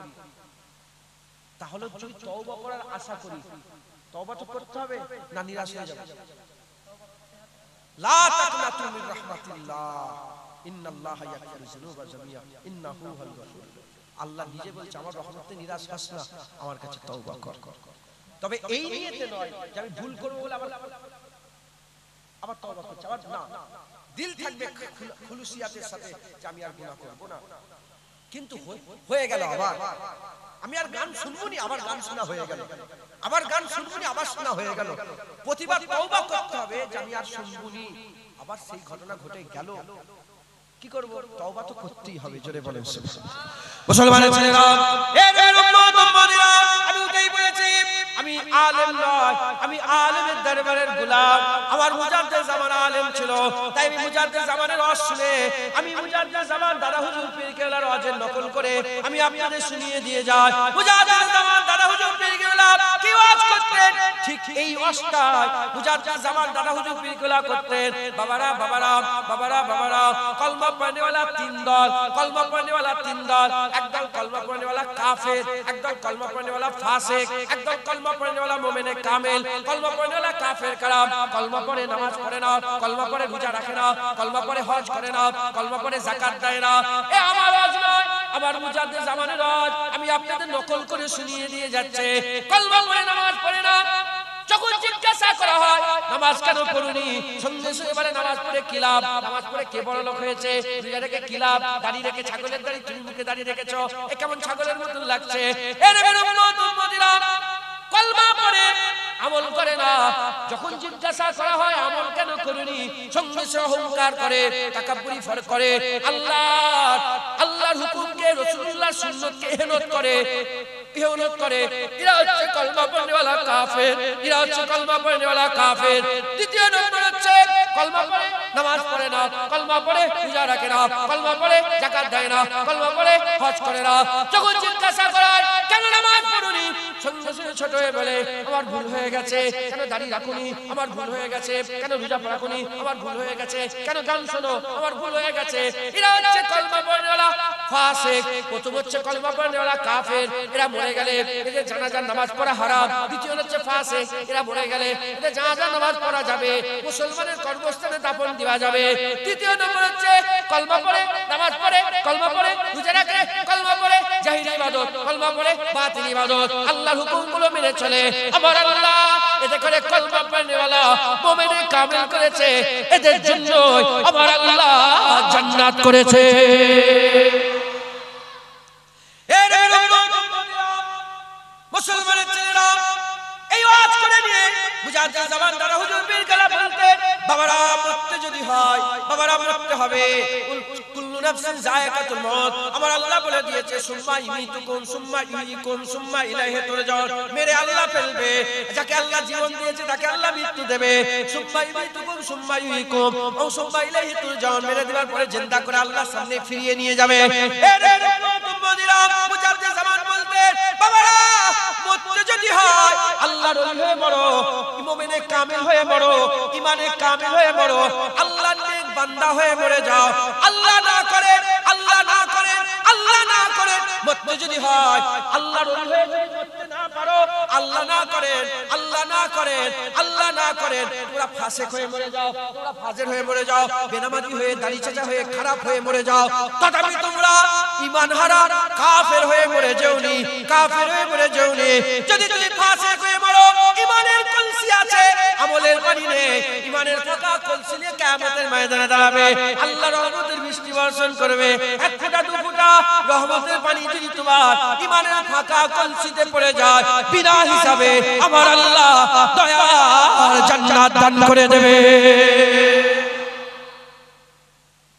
A: তাহলে যদি তওবা করার আশা করি, তওবা তো করতে হবে না নিরাশ হয়ে যাব? লা তাকনাতু মির রাহমাতিল্লাহ ইন্নাল্লাহা ইয়াগফিরু যুনুবা জামিআ ইন্নাহু হুয়াল গফুর। আল্লাহ নিজে বলছে আমার রহমতে নিরাশ হস না, আমার কাছে তওবা কর। তবে এই নিয়তে নয় যে আমি ভুল করব বলে আবার তওবা করছি, আবার না, দিল থাকবে খুলুসিয়াতের সাথে যে আমি আর গুনাহ করব না। কিন্তু হয়ে গেল আবার আমি আর গান শুনবো নি, আবার গান শোনা হয়ে গেল, আবার গান শুনবো নি, আবার শোনা হয়ে গেল। প্রতিবার তওবা করতে হবে যে আমি আর শুনবো নি, আবার সেই ঘটনা ঘটে গেল। কি করব? তওবা তো করতেই হবে। জোরে বলেন সুবহানাল্লাহ। মুসলমানের ছেলেরা, এ নবীর উম্মত উম্মতিরা, আমি ওটাই বলেছি আমি আলেম নয়, আমি আলেমের দরবারের গোলাম। আমার মুজাদ্দিদ জামান আলেম ছিল, তাই আমি মুজাদ্দিদ জামানের ওয়াজ শুনে, আমি মুজাদ্দিদ জামান দাদা হুজুর পীর কেবলার ওয়াজের নকল করে আমি আপনাদের শুনিয়ে দিয়ে যাই। মুজাদ্দিদ জামান দাদা হুজুর পীর কেবলা কি ওয়াজ করতেন, ঠিক এই ওয়াজটা মুজাদ্দিদ জামান দাদা হুজুর পীর কেবলা করতেন। বাবারা বাবারা বাবারা বাবারা, কলমা পড়নেওয়ালা 3 দল, কলমা পড়নেওয়ালা 3 দল। একদল কলমা পড়নেওয়ালা কাফের, একদল কলমা পড়নেওয়ালা ফাসিক, একদল কলমা পড়নেওয়ালা মুমিনে কামিল। কলমা পড়নেওয়ালা কাফের কালাম, কলমা পড়ে নামাজ পড়ে না, কলমা পড়ে রোজা রাখে না, কলমা পড়ে হজ করে না, কলমা পড়ে যাকাত দেয় না। এ আমার ওয়াজ নয়, আমার মুজাদ্দিদ জামানের ওয়াজ আমি আপনাদের নকল করে শুনিয়ে দিয়ে যাচ্ছে। কলমা পড়ে নামাজ পড়ে না, যখন জিজ্ঞাসা করা হয় নামাজ কেন পড়ুনি, সঙ্গে সঙ্গে বলে নামাজ পড়ে কি লাভ, নামাজ পড়ে কে বড় লোক হয়েছে, রোজা রেখে কি লাভ, দাড়ি রেখে ছাগলের দাড়ি, তুমি মুখে দাড়ি রেখেছো, এ কেমন ছাগলের মতন লাগছে। এ নবীর উম্মত উম্মতিরা, কলমা পড়ে আমল করে না, যখন জিজ্ঞাসা করা হয় আমল কেন করুনি, সঙ্গে সঙ্গে অহংকার করে, তাকাব্বুরি করে, আল্লাহর হুকুমকে, রাসূলুল্লাহর সুন্নাতকে ইহনত করে। ইহুনত করে, এরা হচ্ছে কলমা পড়নেওয়ালা কাফের, এরা হচ্ছে কলমা পড়নেওয়ালা কাফের। দ্বিতীয় নম্বর হচ্ছে কলমা পড়ে নামাজ পড়ে না, কলমা পড়ে রোজা রাখে না, কলমা পড়ে যাকাত দেয় না, কলমা পড়ে হজ করে না। যখন জিজ্ঞাসা করা হয় কেন নামাজ পড়ুনি, সঙ্গে সঙ্গে ছোট হয়ে বলে আমার ভুল হয়ে গেছে, কেন দাড়ি রাখুনি, আমার ভুল হয়ে গেছে, কেন রোজা রাখুনি, আমার ভুল হয়ে গেছে, কেন গান শোনো, আমার ভুল হয়ে গেছে। এরা হচ্ছে কলমা পড়নেওয়ালা ফাসিক। প্রথম হচ্ছে কলমা পড়নেওয়ালা কাফের, এরা মরে গেলে এদের জানাজার নামাজ পড়া হারাম। দ্বিতীয় হচ্ছে ফাসিক, এরা মরে গেলে এদের জানাজার নামাজ পড়া যাবে, মুসলমানের কর্মস্থানে দাফন দেওয়া যাবে। তৃতীয় নম্বর হচ্ছে কলমা পড়ে নামাজ পড়ে, কলমা পড়ে রোজা রাখে, কলমা পড়ে জাহিরি ইবাদত, কলমা পড়ে বাতিল ইবাদত, আল্লাহর হুকুমগুলো মেনে চলে। আমার আল্লাহ এতে করে কলমা পড়নেওয়ালা মুমিনে কামিল করেছে, এদের জন্য আমার আল্লাহ জান্নাত করেছে। মুসলমানের ছেলেরা এই ওয়াজ করে নিয়ে মুজাহিদ জামান দ্বারা হুজুর পীর কালা বলতে, বাবারা মরতে যদি হয়, বাবারা মরতে হবে, কুল্লু নাফসিন যায়কাতুল মউত। আমার আল্লাহ বলে দিয়েছে সুম্মা ইমিতুকুম সুম্মা ইহয়িকুম সুম্মা ইলাইহি তুরজাউন। মেরে আল্লাহ ফেলবে, যাকে আল্লাহ জীবন দিয়েছে তাকে আল্লাহ মৃত্যু দেবে। সুম্মা ইমিতুকুম সুম্মা ইহয়িকুম ও সুম্মা ইলাইহি তুরজাউন। মেরে দেওয়ার পরে জিন্দা করে আল্লাহর সামনে ফিরিয়ে নিয়ে যাবে। মুজাহিদ জামান বলতে, বাবারা মরতে যদি হয় আল্লাহর ওলি হয়ে মরো, মুমিনে কামিল হয়ে মরো, ইমানে কামিল হয়ে মরো, আল্লাহর নেক বান্দা হয়ে মরে যাও। আল্লাহ না করে, আল্লাহ না করে, আল্লাহ না করে মরতে যদি হয়, আল্লাহর ওলি হয়ে যদি মরতে না পারো, আল্লাহ না করেন, আল্লাহ না করেন, আল্লাহ না করেন, তোমরা ফাসিক হয়ে মরে যাও, তোমরা ফাজির হয়ে মরে যাও, বেনামাজি হয়ে, দাড়ি চাচা হয়ে, খারাপ হয়ে মরে যাও, তথাপি তোমরা ঈমান হারা কাফের হয়ে মরে যাওনি, কাফের হয়ে মরে যাওনি। যদি তুমি ফাসিক হয়ে মরো, ঈমানের কলসি আছে, আমলের পানি নেই, ঈমানের ফাঁকা কলসি নিয়ে কিয়ামতের ময়দানে দাঁড়াবে, আল্লাহ রহমতের বৃষ্টি বর্ষণ করবে। এক ফোঁটা দু ফোঁটা রহমতের পানি যদি তোমার ঈমানের ফাঁকা কলসিতে পড়ে যায়, বিনা হিসাবে আমার আল্লাহ দয়ার জান্নাত দান করে দেবে।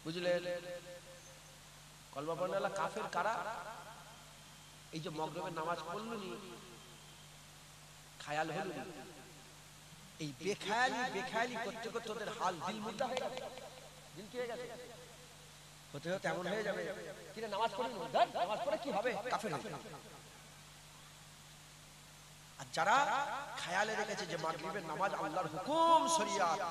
A: বুঝলে কলমা পড়নেওয়ালা কাফের কারা? এই যে মাগরিবের নামাজ পড়লনি, খায়াল হলো, এই বেখায়ালি করতে করতে ওদের হাল দিল মুদ্রা হয়ে গেছে, দিল কি হয়ে গেছে, হতে হতে এমন হয়ে যাবে কিনা নামাজ পড়ি, নামাজ পড়ে কি হবে, কাফের হয়ে যাবে। আর যারা খায়ালে রেখেছে যে মাগরিবের নামাজ আল্লাহর হুকুম শরিয়াত,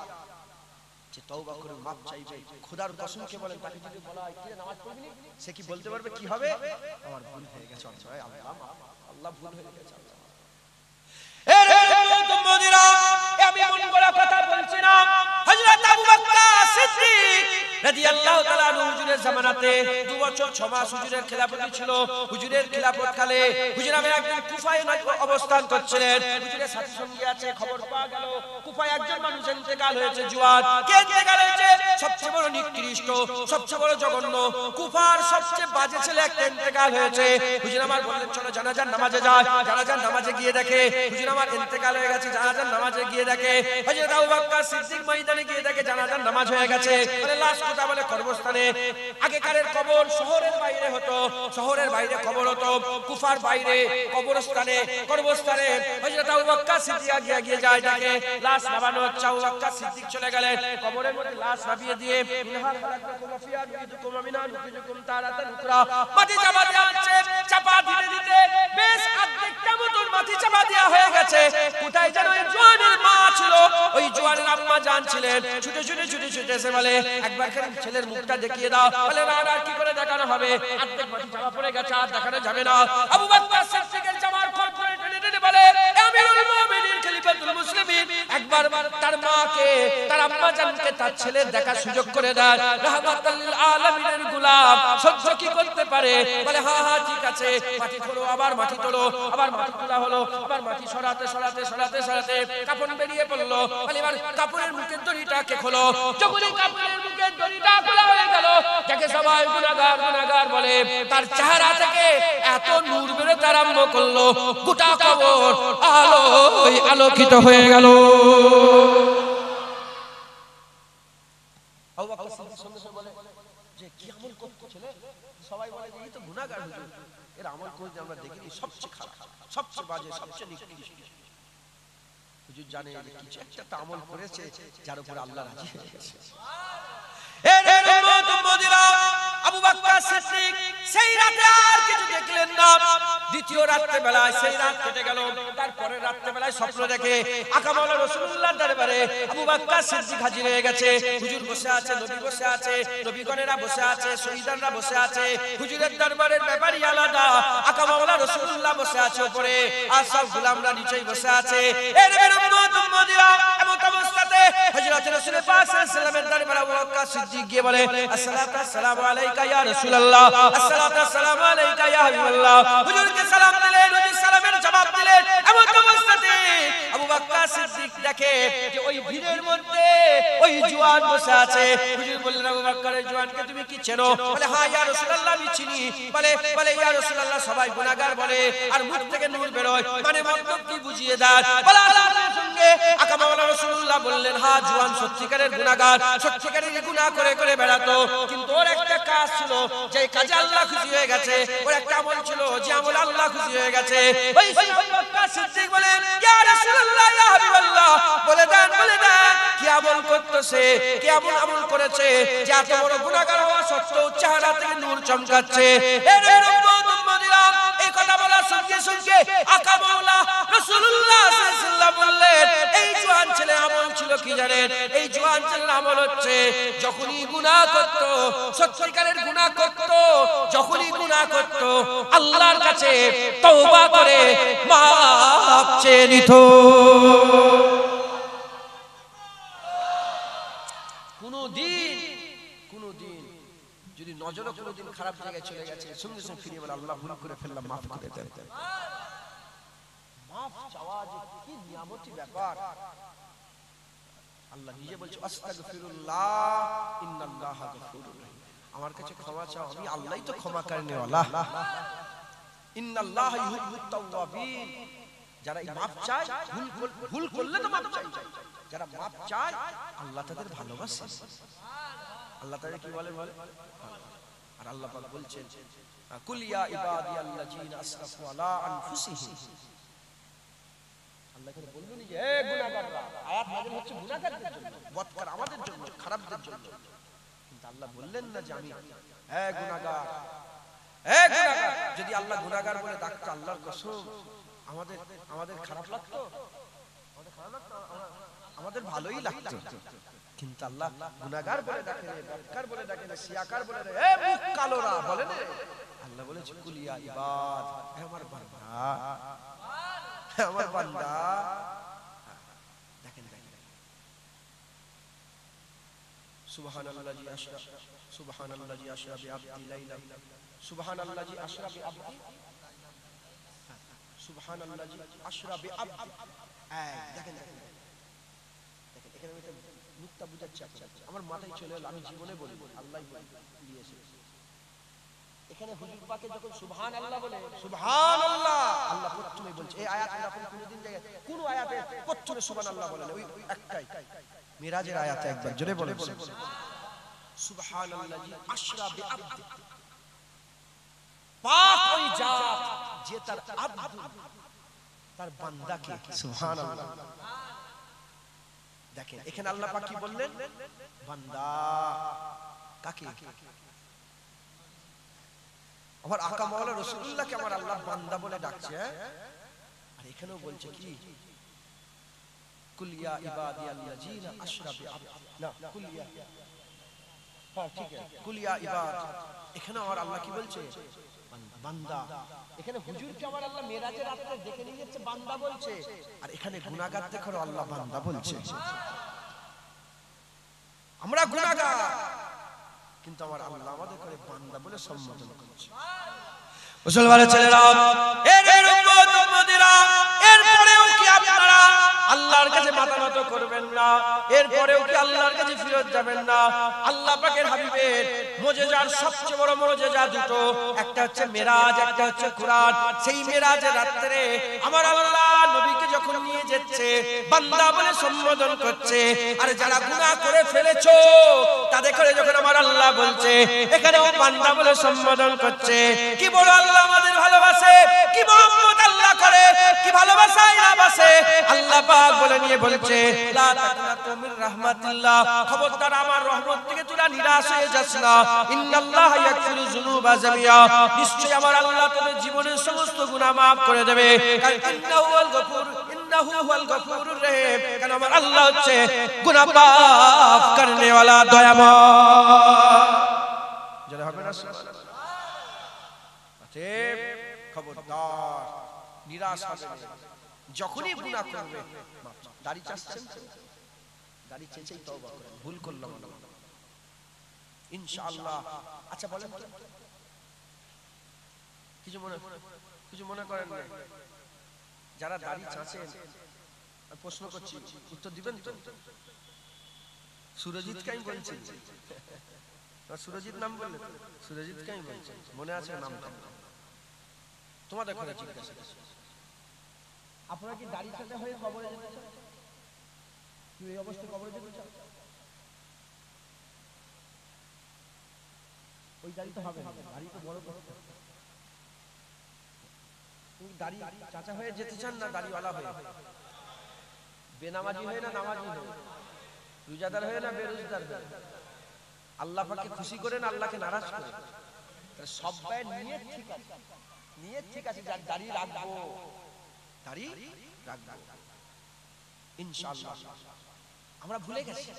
A: যে তওবা করে মাপ চাইবে, খোদার কসমকে বলেন, তাকে যদি বলা হয় কিনা নামাজ পড়বি, সে কি বলতে পারবে কি হবে, আমার ভুল হয়ে গেছে, আল্লাহ ভুল হয়ে গেছে। আমি মন গড়া কথা বলছি না। হযরত আবু বকর সিদ্দিক রাদিয়াল্লাহু তাআলা আনহু হুজুরের জামানাতে 2 বছর 6 মাস হুজুরের খেলাফতি ছিল। হুজুরের খেলাফত কালে হুজুর আমি একদিন কুফায় অবস্থান করছিলেন, হুজুরের সাথী সঙ্গী আছে, খবর পাওয়া গেল কুফায় একজন মানুষ ইন্তেকাল হয়েছে। জুয়াদ কে ইন্তেকাল হয়েছে? সবচেয়ে বড় নিকৃষ্ট, সবচেয়ে বড় জঘন্য, কুফার সবচেয়ে বাজে ছেলে একটা ইন্তেকাল হয়েছে। হুজুর আমার বললেন চলো জানাজার নামাজে যায়। জানাজার নামাজে গিয়ে দেখে হুজুর আমার ইন্তেকাল হয়ে গেছে। জানাজার নামাজে গিয়ে দেখে হযরত আবু বকর সিদ্দিক ময়দানে গিয়ে দেখে জানাজার নামাজ হয়ে গেছে। বলে লাশ কোথা? বলে কবরস্থানে। আগেকারের কবর শহরের বাইরে হতো, শহরের বাইরে কবর হতো, কুফার বাইরে কবরস্থানে, কবরস্থানে হযরত আবু বকর সিদ্দিক গিয়ে যায় দেখে লাশ নামানো হচ্ছে। আবু বকর সিদ্দিক চলে গেলেন কবরের মধ্যে লাশ নামিয়ে দিয়ে মিনহা খালাকাকুম ফিয়া নুইদুকুম মিনহা নুখরিজুকুম তারাতান উখরা, মাটি চাপা দেওয়া হচ্ছে। চাপা দিতে দিতে বেশ অর্ধেকটা মতন মাটি চাপা দেওয়া হয়ে গেছে। কোথায় যেন ওই জোয়ানের মা ছিল, ওই জোয়ানের আম্মা জান ছিলেন। ছুটে ছুটে ছুটে ছুটে এসে বলে একবার খালি ছেলের মুখটা দেখিয়ে দাও। বলে না আর কি করে দেখানো হবে, অর্ধেক মাটি চাপা পড়ে গেছে, আর দেখানো যাবে না। আবু বকর সিদ্দিকের জামার খোল করে টেনে টেনে বলে আমিরুল মুমিনিন খলিফাতুল মুসলিমিন একবার তার মাকে, তার আম্মা জানকে তার ছেলের দেখার সুযোগ করে দেয়। রাহমাতুল লিল আলামিনের গোলাম সহ্য কি করতে পারে? বলে হ্যাঁ হ্যাঁ ঠিক আছে, মাটি তোলো, আবার মাটি তোলো, আবার মাটি তোলা হলো, আবার মাটি সরাতে সরাতে সরাতে সরাতে কাপড় বেরিয়ে পড়লো। বলে এবার কাপড়ের মুখের দড়িটাকে খোলো। যখনই কাপড়ের মুখের দড়িটা খোলা হয়ে গেল, যাকে সবাই গুনাহগার গুনাহগার বলে, তার চেহারা থেকে এত নূর বেরোতে আরম্ভ করলো, গোটা কবর আলোয় আলোকিত হয়ে গেল। আবু বকর সিদ্দিক সঙ্গে সঙ্গে বলে যে কি আমল করতে ছেলে? সবাই বলে যে এই তো গুনাহগার হুজুর, এর আমল করে আমরা দেখিনি, সবচেয়ে খারাপ, সবচেয়ে বাজে, সবচেয়ে নিকৃষ্ট। হুজুর জানে যে কিছু একটা আমল করেছে যার উপর আল্লাহ রাজি হয়ে গেছে। আবু বকর সিদ্দিক সেই রাতে আর কিছু দেখলেন না। দ্বিতীয় রাত্রে বেলায় সেই রাত কেটে গেল। তারপরে রাত্রে বেলায় স্বপ্ন দেখে আকা মাওলা রাসূলুল্লাহর দরবারে আবু বকর সিদ্দিক হাজির হয়ে গেছে। হুজুর বসে আছে, নবী বসে আছে, নবীগণেরা বসে আছে, শহীদানরা বসে আছে। হুজুরের দরবারের ব্যাপারই আলাদা। আকা মাওলা রাসূলুল্লাহ বসে আছে উপরে, আর সব গোলামরা নিচেই বসে আছে। এর উম্মত উম্মতিরা এমন অবস্থাতে হযরত রাসূল পাক সাল্লাল্লাহু আলাইহি ওয়াসাল্লামের দরবারে আবু বকর সিদ্দিক গিয়ে বলে, আসসালাতু আসসালামু আলাইকা ইয়া রাসূলুল্লাহ, আসসালাতু আসসালামু আলাইকা ইয়া হাবিবাল্লাহ। হুজুরকে সালাম দিলেন, হুজুর সালামের জবাব দিলেন। এমন অবস্থাতে আবু বকর সিদ্দিক দেখে যে ওই ভিড়ের মধ্যে ওই জওয়ান বসে আছে। হুজুর বললেন, আবু বকর, এই জওয়ানকে তুমি কি চেনো? বলে, হ্যাঁ ইয়া রাসূলুল্লাহ, আমি চিনি। বলে ইয়া রাসূলুল্লাহ, সবাই গুনাহগার বলে আর মুখ থেকে নূর বের হয়, মানে মতলব কি বুঝিয়ে দেন। বলে আল্লাহর সঙ্গে আকা মাওলা রাসূলুল্লাহ বললেন, হ্যাঁ জওয়ান সত্যিকারের গুনাহগার, সত্যিকারের গুনাহ করে করে বেড়াতো, কিন্তু ওর একটা কাজ ছিল যে কাজে আল্লাহ খুশি হয়ে গেছে। ওর একটা আমল ছিল যে আমল আল্লাহ খুশি হয়ে গেছে। ওই আবু বকর সিদ্দিক বলেন, ইয়া রাসূলুল্লাহ, ইয়া হাবিবাল্লাহ, বলে দেন কি আমল করতেছে, কি আমল আমল করেছে যে এত বড় গুনাহগার হওয়া সত্ত্বেও চেহারা থেকে নূর চমকাচ্ছে। এর উম্মত উম্মতিরা এই কথা বলার সঙ্গে সঙ্গে আকা মাওলা রাসূলুল্লাহ সাল্লাল্লাহু আলাইহি ওয়াসাল্লাম বললেন, এই জওয়ান ছেলে আমল ছিল কি জানেন? এই জওয়ান ছেলের আমল হচ্ছে যখনই গুনাহ করত, সত্যিকারের গুনাহ করত, যখনই গুনাহ করত আল্লাহর কাছে তওবা করে মাফ চেয়ে নিত। কোনদিন যদি নজরে কোনদিন খারাপ জায়গায় চলে গেছে, সঙ্গে সঙ্গে ফিরে বলে, আল্লাহ ভুল করে ফেললাম, মাফ করে দেন। মাফ চাওয়া যে কি নিয়ামতি ব্যাপার। আল্লাহ নিজে বলছে, আস্তাগফিরুল্লাহ ইন্নাল্লাহা গফুরুর রহিম, আমার কাছে ক্ষমা চাও, আমি আল্লাহই তো ক্ষমা করনে ওয়ালা। ইন্নাল্লাহা ইউহিব্বুত তাওয়াবিন, যারা মাফ চায়, ভুল করলে তো মাফ চায়, যারা মাফ চায় আল্লাহ তাদের ভালোবাসে। আল্লাহ তাদের কি বলে? আর আল্লাহ পাক বলছেন, কুল ইয়া ইবাদিয়াল্লাযিনা আসরাফু আলা আনফুসিহিম। আল্লাহ করে বলবেন যে হে গুনাহগাররা, আয়াত নাযিল হচ্ছে গুনাহগারদের জন্য, বদকার আমাদের জন্য, খারাপদের জন্য। কিন্তু আল্লাহ বললেন না যে আমি হে গুনাহগার, হে গুনাহগার। যদি আল্লাহ গুনাহগার বলে ডাকতো, আল্লাহর কসম আমাদের খারাপ লাগতো, আমাদের ভালোই লাগতো। কিন্তু আল্লাহ গুনাহগার বলে ডাকে, বদকার বলে ডাকে, সিয়াকার বলে ডাকে, এ মুখ কালোরা বলে না। আল্লাহ বলেছে, কুল ইয়া ইবাদ, হে আমার বান্দা, হে আমার বান্দা। দেখেন সুবহানাল্লাযী আশরা, সুবহানাল্লাযী আশরা বিআবদি লাইলা, সুবহানাল্লাযী আশরা বিআবদি, সুবহানাল্লাযী আশরা বিআবদি। দেখেন এখানে একটা নুকতা বুঝাচ্ছি আপনাদের, আমার মাথায় চলে এলো, আমি জীবনে বলি, আল্লাহই দিয়েছে। এখানে হুজুর পাকে যখন সুবহানাল্লাহ বলে, সুবহানাল্লাহ আল্লাহ প্রথমে বলছে। এই আয়াতে আপনি কোনদিন দেখেন কোন আয়াতে প্রথমে সুবহানাল্লাহ বলেন? ওই একটাই মিরাজের আয়াতে একবার জোরে বলেন, সুবহানাল্লাযী আশরা বিআবদি, পাক ওই জাত যে তার আব্দ, তার বান্দাকে, সুবহানাল্লাহ। দেখেন এখানে আল্লাহ পাক কি বললেন? বান্দা। কাকে? আমার আকা মাওলা রাসূলুল্লাহকে আমার আল্লাহ বান্দা বলে ডাকছে। আর এখানেও বলছে কি, কুল ইয়া ইবাদিয়াল্লাযিনা আশরা বিআবদি, না কুল ইয়া, হ্যাঁ ঠিক আছে, কুল ইয়া ইবাদ। এখানে আমার আল্লাহ কি বলছে? বান্দা। এখানে হুজুরকে আমার আল্লাহ মেরাজের রাতে দেখে নিয়ে যাচ্ছে, বান্দা বলছে। আর এখানে গুনাহগার দেখো আল্লাহ বান্দা বলছে। আমরা গুনাহগার, কিন্তু আমার আল্লাহ আমাদের করে বান্দা বলে সম্বোধন করছে। মুসলমানের ছেলেরা, এর উম্মত উম্মতিরা, এরপরেও কি আপনারা আল্লাহর কাছে মাথা নত করবেন না? এরপরেও কি আল্লাহর কাছে ফিরত যাবেন না? আল্লাহ পাকের হাবিবের মুজিজার সবচেয়ে বড় মুজিজা দুটো, একটা হচ্ছে মেরাজ, একটা হচ্ছে কুরআন। সেই মেরাজের রাতে আমার আল্লাহ নবীকে যখন যখন নিয়ে যাচ্ছে বান্দা বলে সম্বোধন করছে, আর যারা গুনাহ করে ফেলেছো তাদের করে যখন আমার আল্লাহ বলছে এখানেও বান্দা বলে সম্বোধন করছে। কি বড় আল্লাহ আমাদের ভালোবাসে, কি মহব্বত আল্লাহ করে, কি ভালোবাসায় না বাসে। আল্লাহ পাক বলে নিয়ে বলছে লা তাকনাতু মির রাহমাতিল্লাহ, খবরদার আমার রহমত থেকে তোরা নিরাশ হয়ে যাস না। ইন্নাল্লাহা ইয়াগফিরু যুনুবা জামিআ, নিশ্চয়ই আমার আল্লাহ তোদের জীবনের সমস্ত গুনাহ maaf করে দেবে। কারণ ইন্নাহু আল গফুর, ইন্নাহু হুয়াল গফুরুর রহিম, কারণ আমার আল্লাহ হচ্ছে গুনাহ maaf করনে वाला দয়াময়। যারা হবে না অতএব খবরদার নিরাশ হবে না, যখনই গুনাহ করবে দাড়ি চাচ্ছেন, দাড়ি চেঁচেই তওবা করেন, ভুল করলাম ইনশাআল্লাহ। আচ্ছা বলেন তো, কিছু মনে করেন না, যারা দাড়ি চাচ্ছেন প্রশ্ন করছি উত্তর দিবেন তো? সুরজিৎ কাই বলছেন, সুরজিৎ নাম বললে, সুরজিৎ কাই বলছেন, মনে আছে নামটা? তোমাদের ঘরে জিজ্ঞাসা, আপনারা কি দাড়ি চাচা হয়ে কবরে যেতে চান? কি এই অবস্থায় কবরে যেতে চান? ওই দাড়ি তো হবে না, দাড়ি তো বড় করতে হবে। তুমি দাড়ি চাচা হয়ে যেতে চান না দাড়িওয়ালা হয়ে? বেনামাজি হয়ে না নামাজি হয়ে? রোজাদার হয়ে না বেরোজগার হয়ে? আল্লাহ পাককে খুশি করে না আল্লাহকে নারাজ করে? সবাই নিয়ত ঠিক আছে, নিয়ত ঠিক আছে, দাড়ি রাখবো, দাড়ি রাখবো ইনশাআল্লাহ। আমরা ভুলে গেছি,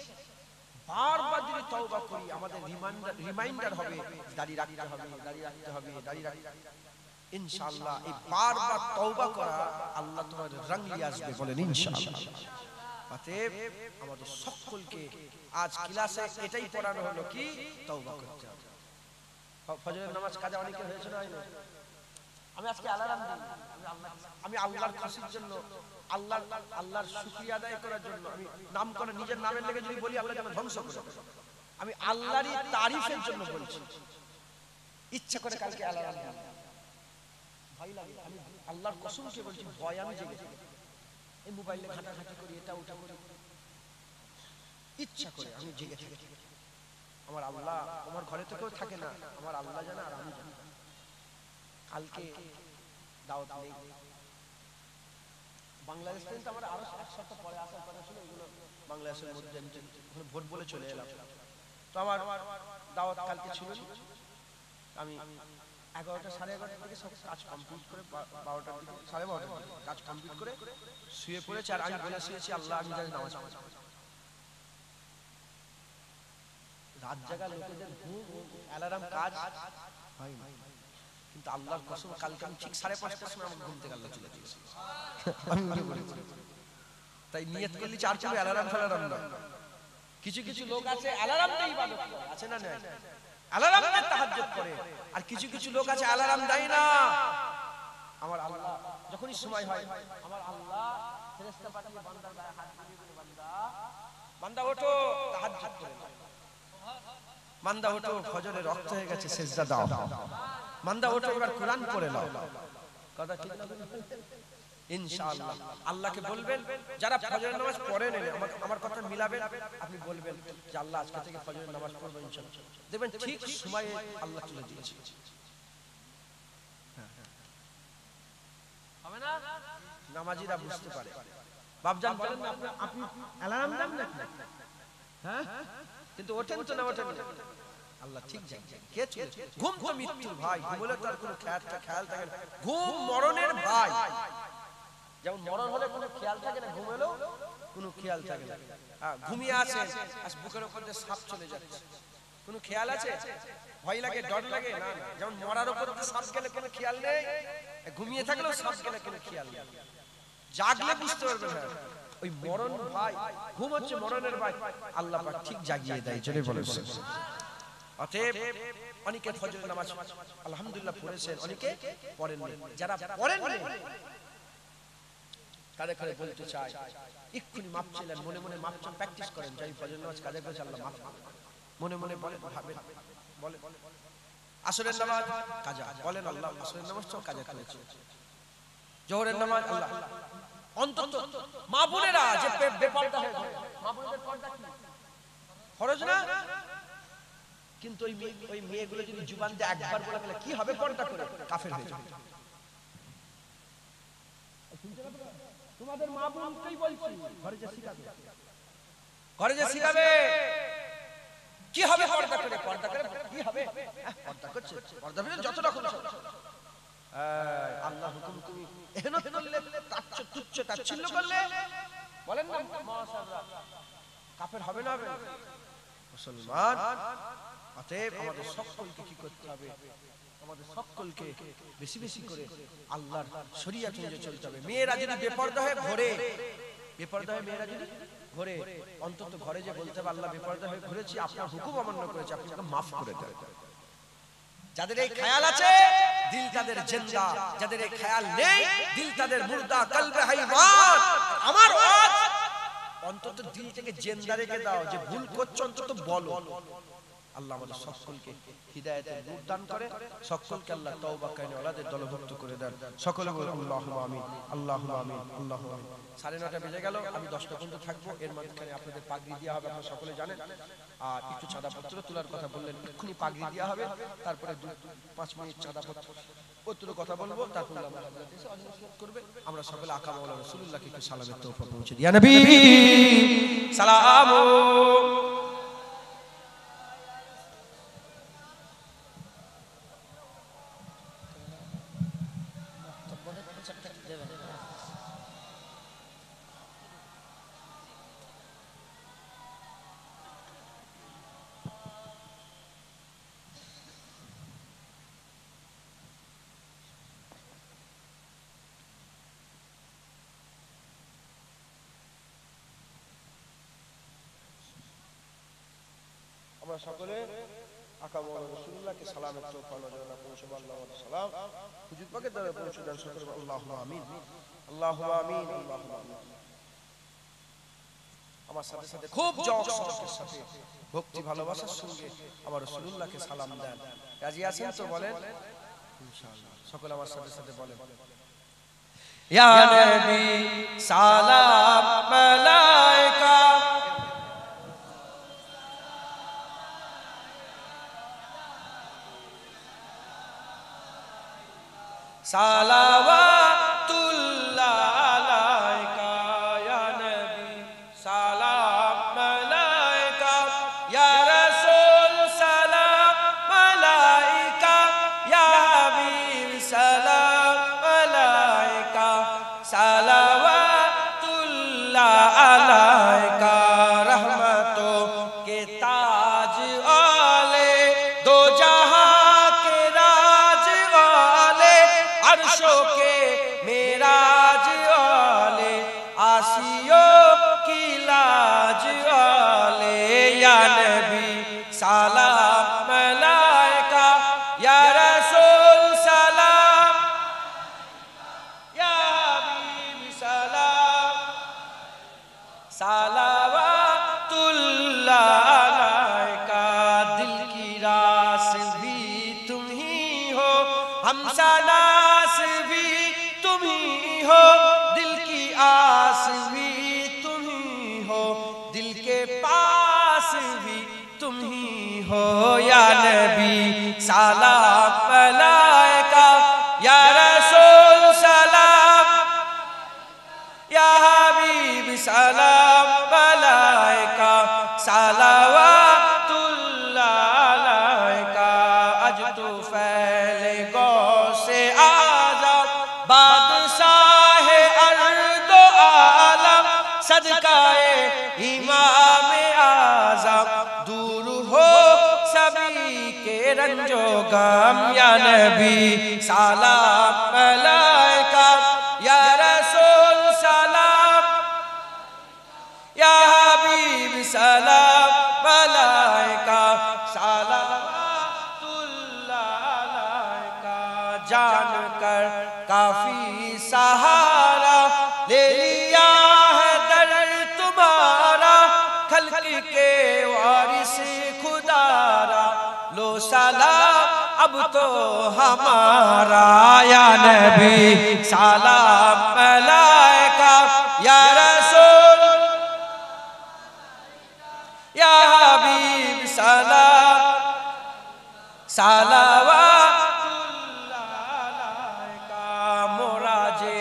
A: বারবার যদি তওবা করি আমাদের রিমাইন্ডার হবে দাড়ি রাখতে হবে, দাড়ি রাখতে হবে, দাড়ি রাখতে হবে ইনশাআল্লাহ। এই বারবার তওবা করা আল্লাহ তোমার রং নিয়ে আসবে, বলেন ইনশাআল্লাহ। অতএব আমাদের সকলকে আজ ক্লাসে এটাই পড়ানো হলো কি তওবা করতে হবে। ফজরের নামাজ কাজা অনেকে হয়েছে না? আমি আজকে অ্যালার্ম দিই, আমি আল্লাহর খুশির জন্য, আল্লাহর শুকরিয়া আদায় করার জন্য, আমি নাম করে নিজের নামের লেগে যদি বলি আল্লাহ যেন ধ্বংস করে, আমি আল্লাহরই তারিফের জন্য বলছি। ইচ্ছা করে কালকে অ্যালার্ম দিই, ভয় লাগে, আমি আল্লাহর কসমকে বলছি, ভয় আমি জেগেছি, এই মোবাইলে ঘাটাঘাটি করি, এটা ওটা করি, ইচ্ছা করে আমি জেগে থাকি। আমার আল্লাহ, আমার ঘরে তো কেউ থাকে না, আমার আল্লাহ জানে আর আমি জানি। কালকে দাওয়াত নেই, বাংলাদেশ থেকে আমার আরো এক সপ্তাহ পরে আসার কথা ছিল, এগুলো বাংলাদেশের মধ্যে ভোট বলে চলে এলাম। তো আমার দাওয়াত কালকে ছিল, আমি 11টা সাড়ে 11টার দিকে সব কাজ কমপ্লিট করে 12টার দিকে, সাড়ে 12টার দিকে কাজ কমপ্লিট করে শুয়ে পড়েছি। আর আমি বলে শুয়েছি আল্লাহ আমি জানি নামাজ পড়ব। রাত জাগা লোকেদের ঘুম অ্যালার্ম কাজ হয় না, কিন্তু আল্লাহর কসম কালকে আমি ঠিক 5:30টার সময় আমার ঘুম থেকে আল্লাহ তুলে দিয়েছে। আমি উঠে পড়েছি, তাই নিয়ত করলি চার চুলে অ্যালার্ম ফেলারাম না। কিছু কিছু লোক আছে অ্যালার্ম দিয়ে ইবাদত করে, আছে না? নাই, অ্যালার্ম দিয়ে তাহাজ্জুদ করে। আর কিছু কিছু লোক আছে অ্যালার্ম দেয় না, আমার আল্লাহ যখনই সময় হয় আমার আল্লাহ ফেরেশতা পাঠিয়ে বান্দার গায়ে হাত দিয়ে বলে, বান্দা বান্দা ওঠো, তাহাজ্জুদ করে, বান্দা ওঠো, ফজরের ওয়াক্ত হয়ে গেছে, সিজদা দাও, বান্দা ওঠো এবার কোরআন পড়ে নাও। কথা ঠিক না? ইনশাআল্লাহ আল্লাহকে বলবেন, যারা ফজরের নামাজ পড়েন আমার কথা মিলাবেন, আপনি বলবেন যে আল্লাহ আজকে থেকে ফজরের নামাজ পড়ব ইনশাআল্লাহ, দেখবেন ঠিক সময়ে আল্লাহ তুলে দিয়েছে। হবে না? নামাজিরা বুঝতে পারে। বাপজান বলেন না, আপনি অ্যালার্ম দেন নাকি? হ্যাঁ, কিন্তু ওঠেন তো না, ওঠেন না, আল্লাহ ঠিক জানেন। কে চলে? ঘুম তো মৃত্যুর ভাই, ঘুমলে তার কোনো খেয়াল থাকে না। ঘুম মরণের ভাই, যেমন মরণ হলে কোনো খেয়াল থাকে না, ঘুম এলেও কোনো খেয়াল থাকে না। ঘুমিয়ে আছেন আর বুকের উপর দিয়ে সাপ চলে যাচ্ছে, কোনো খেয়াল আছে? ভয় লাগে, ডর লাগে না? যেমন মরার উপর দিয়ে সাপ গেলে কোনো খেয়াল নেই, ঘুমিয়ে থাকলেও সাপ গেলে কোনো খেয়াল নেই। জাগলে বুঝতে পারবেন না, ওই মরণ ভাই, ঘুম হচ্ছে মরণের ভাই, আল্লাহ পাক ঠিক জাগিয়ে দেয়। জোরে বলেন। অতএব অনেকে ফজরের নামাজ আলহামদুলিল্লাহ পড়েছেন, অনেকে পড়েননি। যারা পড়েননি তাদের করে বলতে চাই, এক্ষুনি মাপ চাইলেন, মনে মনে মাপ চান, প্র্যাকটিস করেন, যাই ফজরের নামাজ কাজে করেছে আল্লাহ মাফ করবেন, মনে মনে বলেন, ভাবেন, বলেন। আসরের নামাজ কাজা, বলেন আল্লাহ আসরের নামাজটাও কাজা করেছে। জোহরের নামাজ আল্লাহ অন্তত মা বোনেরা যে বেপরদা হয়ে ঘরে, মা বোনদের পর্দা কি ফরজ না? কিন্তু ওই মেয়েগুলো যদি জুবান দিয়ে একবার বলে ফেলে কি হবে পর্দা করে, কাফের হয়ে যাবে। তোমাদের মা বোনকেই বলছি, ঘরে যে শিখাবে, ঘরে যে শিখাবে কি হবে পর্দা করে, পর্দা করে কি হবে, পর্দা করছে, পর্দা করে যত রকম আল্লাহ হুকুম তুমি এহনত করলে, তুচ্ছ তাচ্ছিল্য করলে, বলেন না কাফের হবে না? হবে মুসলমান। অতএব আমাদের সকলকে কি করতে হবে? আমাদের সকলকে বেশি বেশি করে আল্লাহর শরীয়ত অনুযায়ী চলতে হবে। মেয়েরা যদি বেপরদা হয়ে ঘরে, বেপরদা হয়ে মেয়েরা যদি ঘরে, অন্তত ঘরে যে বলতে হবে আল্লাহ বেপরদা হয়ে ঘুরেছি, আপনার হুকুম অমান্য করেছি, আপনি তাকে মাফ করে দেন। যাদের এই খেয়াল আছে দিল তাদের জিন্দা, যাদের এই খেয়াল নেই দিল তাদের মুর্দা, কলবে হাইওয়ান। আমার ওয়াজ অন্তত দিল থেকে জিন্দা রেখে দাও, যে ভুল করছো অন্তত বলো। আল্লাহ আমাদের সকলকে হিদায়াতের নূর দান করে, সকলকে আল্লাহ তওবা কায়নাওয়ালাদের দলভুক্ত করে দেন। সকলে বলুন আল্লাহুম্মা আমিন, আল্লাহুম্মা আমিন, আল্লাহুম্মা আমিন। 9:30 বেজে গেল, আমি 10টা পর্যন্ত থাকবো। এর মাঝখানে আপনাদের পাগড়ি দেওয়া হবে, আপনারা সকলে জানেন। আর একটু চাঁদাপত্র তোলার কথা বললেন, এক্ষুনি পাগড়ি দেওয়া হবে। তারপরে 2-5 মিনিট চাঁদাপত্র কথা বলবো, তারপর করবে। আমরা সকলে আকা মাওলানা রাসূলুল্লাহকে একটু সালামের তোহফা পৌঁছে দিই। ইয়া নবী সালামু। আমরা সকলে আকা মাওলানা রাসূলুল্লাহকে সালামের তোহফা নজরানা পৌঁছে আল্লাহ সালাম হুজুর পাকের দ্বারা পৌঁছে দেন। সকলে আল্লাহুম্মা আমিন, আল্লাহুম্মা আমিন, আল্লাহুম্মা আমিন। আমার সাথে সাথে খুব জওকের সাথে ভক্তি ভালোবাসার সঙ্গে আমার রাসূলুল্লাহকে সালাম দেন। রাজি আছেন তো? বলেন ইনশাআল্লাহ। সকলে আমার সাথে সাথে বলেন ইয়া নবী সালাম মালাইকা সালাওয়াতুল্লাহ আলাইকা ইয়া নবী সালাম মালাইকা ইয়া রাসূল সালাম মালাইকা ইয়া হাবিব সালাম মালাইকা সালাওয়াতুল্লাহ আলাইকা রহমতো কে তাজ আলে দো জাহাं के राज वाले अर्शों के मेराज वाले आसियों की लाज वाले या नबी सलाम मलाइका या रसूल सलाम या हबीब सलाम सलावतुल्लाह अलैका। दिल की रास भी तुम ही हो, हमसनास भी तुम ही हो, दिल की आस भी तुम ही हो, दिल के पास भी तुम ही हो या नबी सलाम मलाइका या रसूल सलाम या हबीब सलाम मलाइका सलावतुल्लाह अलैका। अज तो फैले गौ से आज़म बादशाह अर्दो आलम सदकाए इमाम आज़म दूर हो सभी के रंजो गम या नबी सलाम मलाइका या रसूल सलाम या हबीब सलाम मलाइका सलावतुल्लाह अलैका। जान कर काफी सहारा ले लिया है दर तुम्हारा, खल्क के वारिस खुदारा लो सलाम अब तो हमारा या नबी सलाम मलाइका ইয়া রাসূল ইয়া হাবিব সালাম সালাওয়াতুল্লাহ আলাইকা মোরা যে